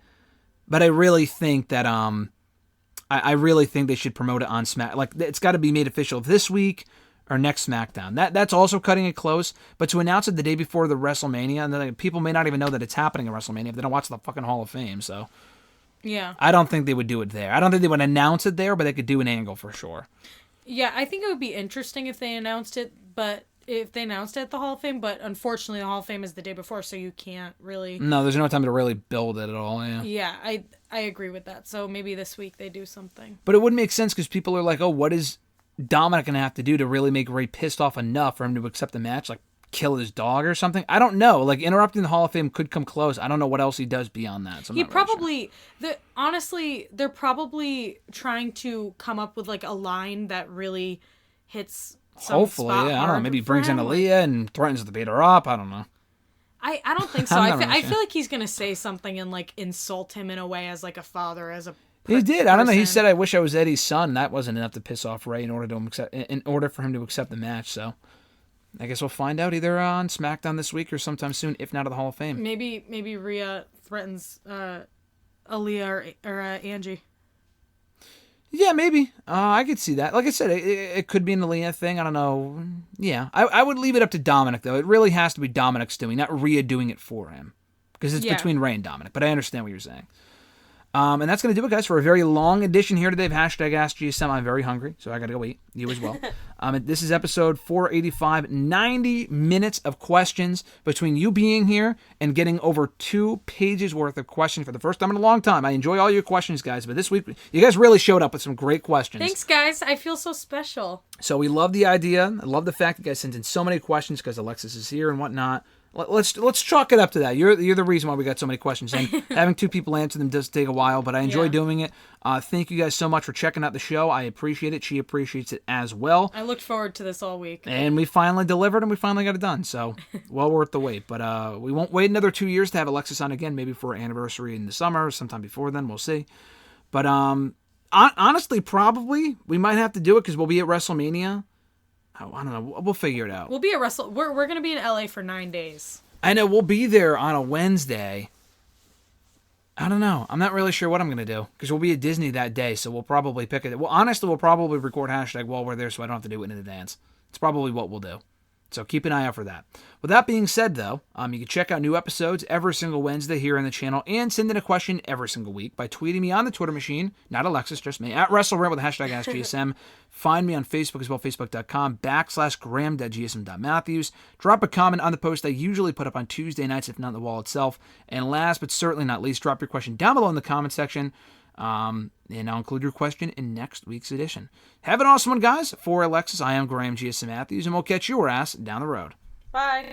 but I really think that I really think they should promote it on Smack. Like it's got to be made official this week or next SmackDown. That's also cutting it close. But to announce it the day before the WrestleMania, and then people may not even know that it's happening at WrestleMania if they don't watch the fucking Hall of Fame. So. Yeah. I don't think they would do it there. I don't think they would announce it there, but they could do an angle for sure. Yeah, I think it would be interesting if they announced it, at the Hall of Fame, but unfortunately the Hall of Fame is the day before, so you can't really... No, there's no time to really build it at all, yeah. Yeah, I agree with that. So maybe this week they do something. But it would make sense because people are like, oh, what is Dominic going to have to do to really make Rey pissed off enough for him to accept the match? Like, kill his dog or something? I don't know. Like, interrupting the Hall of Fame could come close. I don't know what else he does beyond that. So honestly, they're probably trying to come up with like a line that really hits some hopefully, spot yeah. I don't know. Maybe he brings in Aaliyah and threatens to beat her up. I don't know. I don't think so. I feel like he's gonna say something and like insult him in a way as like a father, as a he did. I don't know. He said, "I wish I was Eddie's son." That wasn't enough to piss off Rey in order for him to accept the match. So. I guess we'll find out either on SmackDown this week or sometime soon, if not at the Hall of Fame. Maybe Rhea threatens Aaliyah or Angie. Yeah, maybe. I could see that. Like I said, it could be an Aaliyah thing. I don't know. Yeah, I would leave it up to Dominic, though. It really has to be Dominic's doing, not Rhea doing it for him. Because it's between Rey and Dominic. But I understand what you're saying. And that's going to do it, guys, for a very long edition here today of #AskGSM. I'm very hungry, so I got to go eat. You as well. This is episode 485. 90 minutes of questions between you being here and getting over 2 pages worth of questions for the first time in a long time. I enjoy all your questions, guys, but this week, you guys really showed up with some great questions. Thanks, guys. I feel so special. So we love the idea. I love the fact that you guys sent in so many questions because Alexis is here and whatnot. Let's chalk it up to that. You're the reason why we got so many questions. And having 2 people answer them does take a while, but I enjoy doing it. Thank you guys so much for checking out the show. I appreciate it. She appreciates it as well. I looked forward to this all week. And we finally delivered and we finally got it done. So, well worth the wait. But we won't wait another 2 years to have Alexis on again, maybe for our anniversary in the summer, sometime before then. We'll see. But honestly, probably we might have to do it because we'll be at WrestleMania. I don't know. We'll figure it out. We'll be at We're going to be in LA for 9 days. I know. We'll be there on a Wednesday. I don't know. I'm not really sure what I'm going to do because we'll be at Disney that day, so we'll probably pick it. Well, honestly, we'll probably record # while we're there so I don't have to do it in advance. It's probably what we'll do. So keep an eye out for that. With that being said, though, you can check out new episodes every single Wednesday here on the channel and send in a question every single week by tweeting me on the Twitter machine, not Alexis, just me, at WrestleRant with the #AskGSM. Find me on Facebook as well, facebook.com/graham.gsm.matthews. Drop a comment on the post I usually put up on Tuesday nights, if not the wall itself. And last but certainly not least, drop your question down below in the comment section. And I'll include your question in next week's edition. Have an awesome one, guys. For Alexis, I am Graham GSM Matthews, and we'll catch your ass down the road. Bye.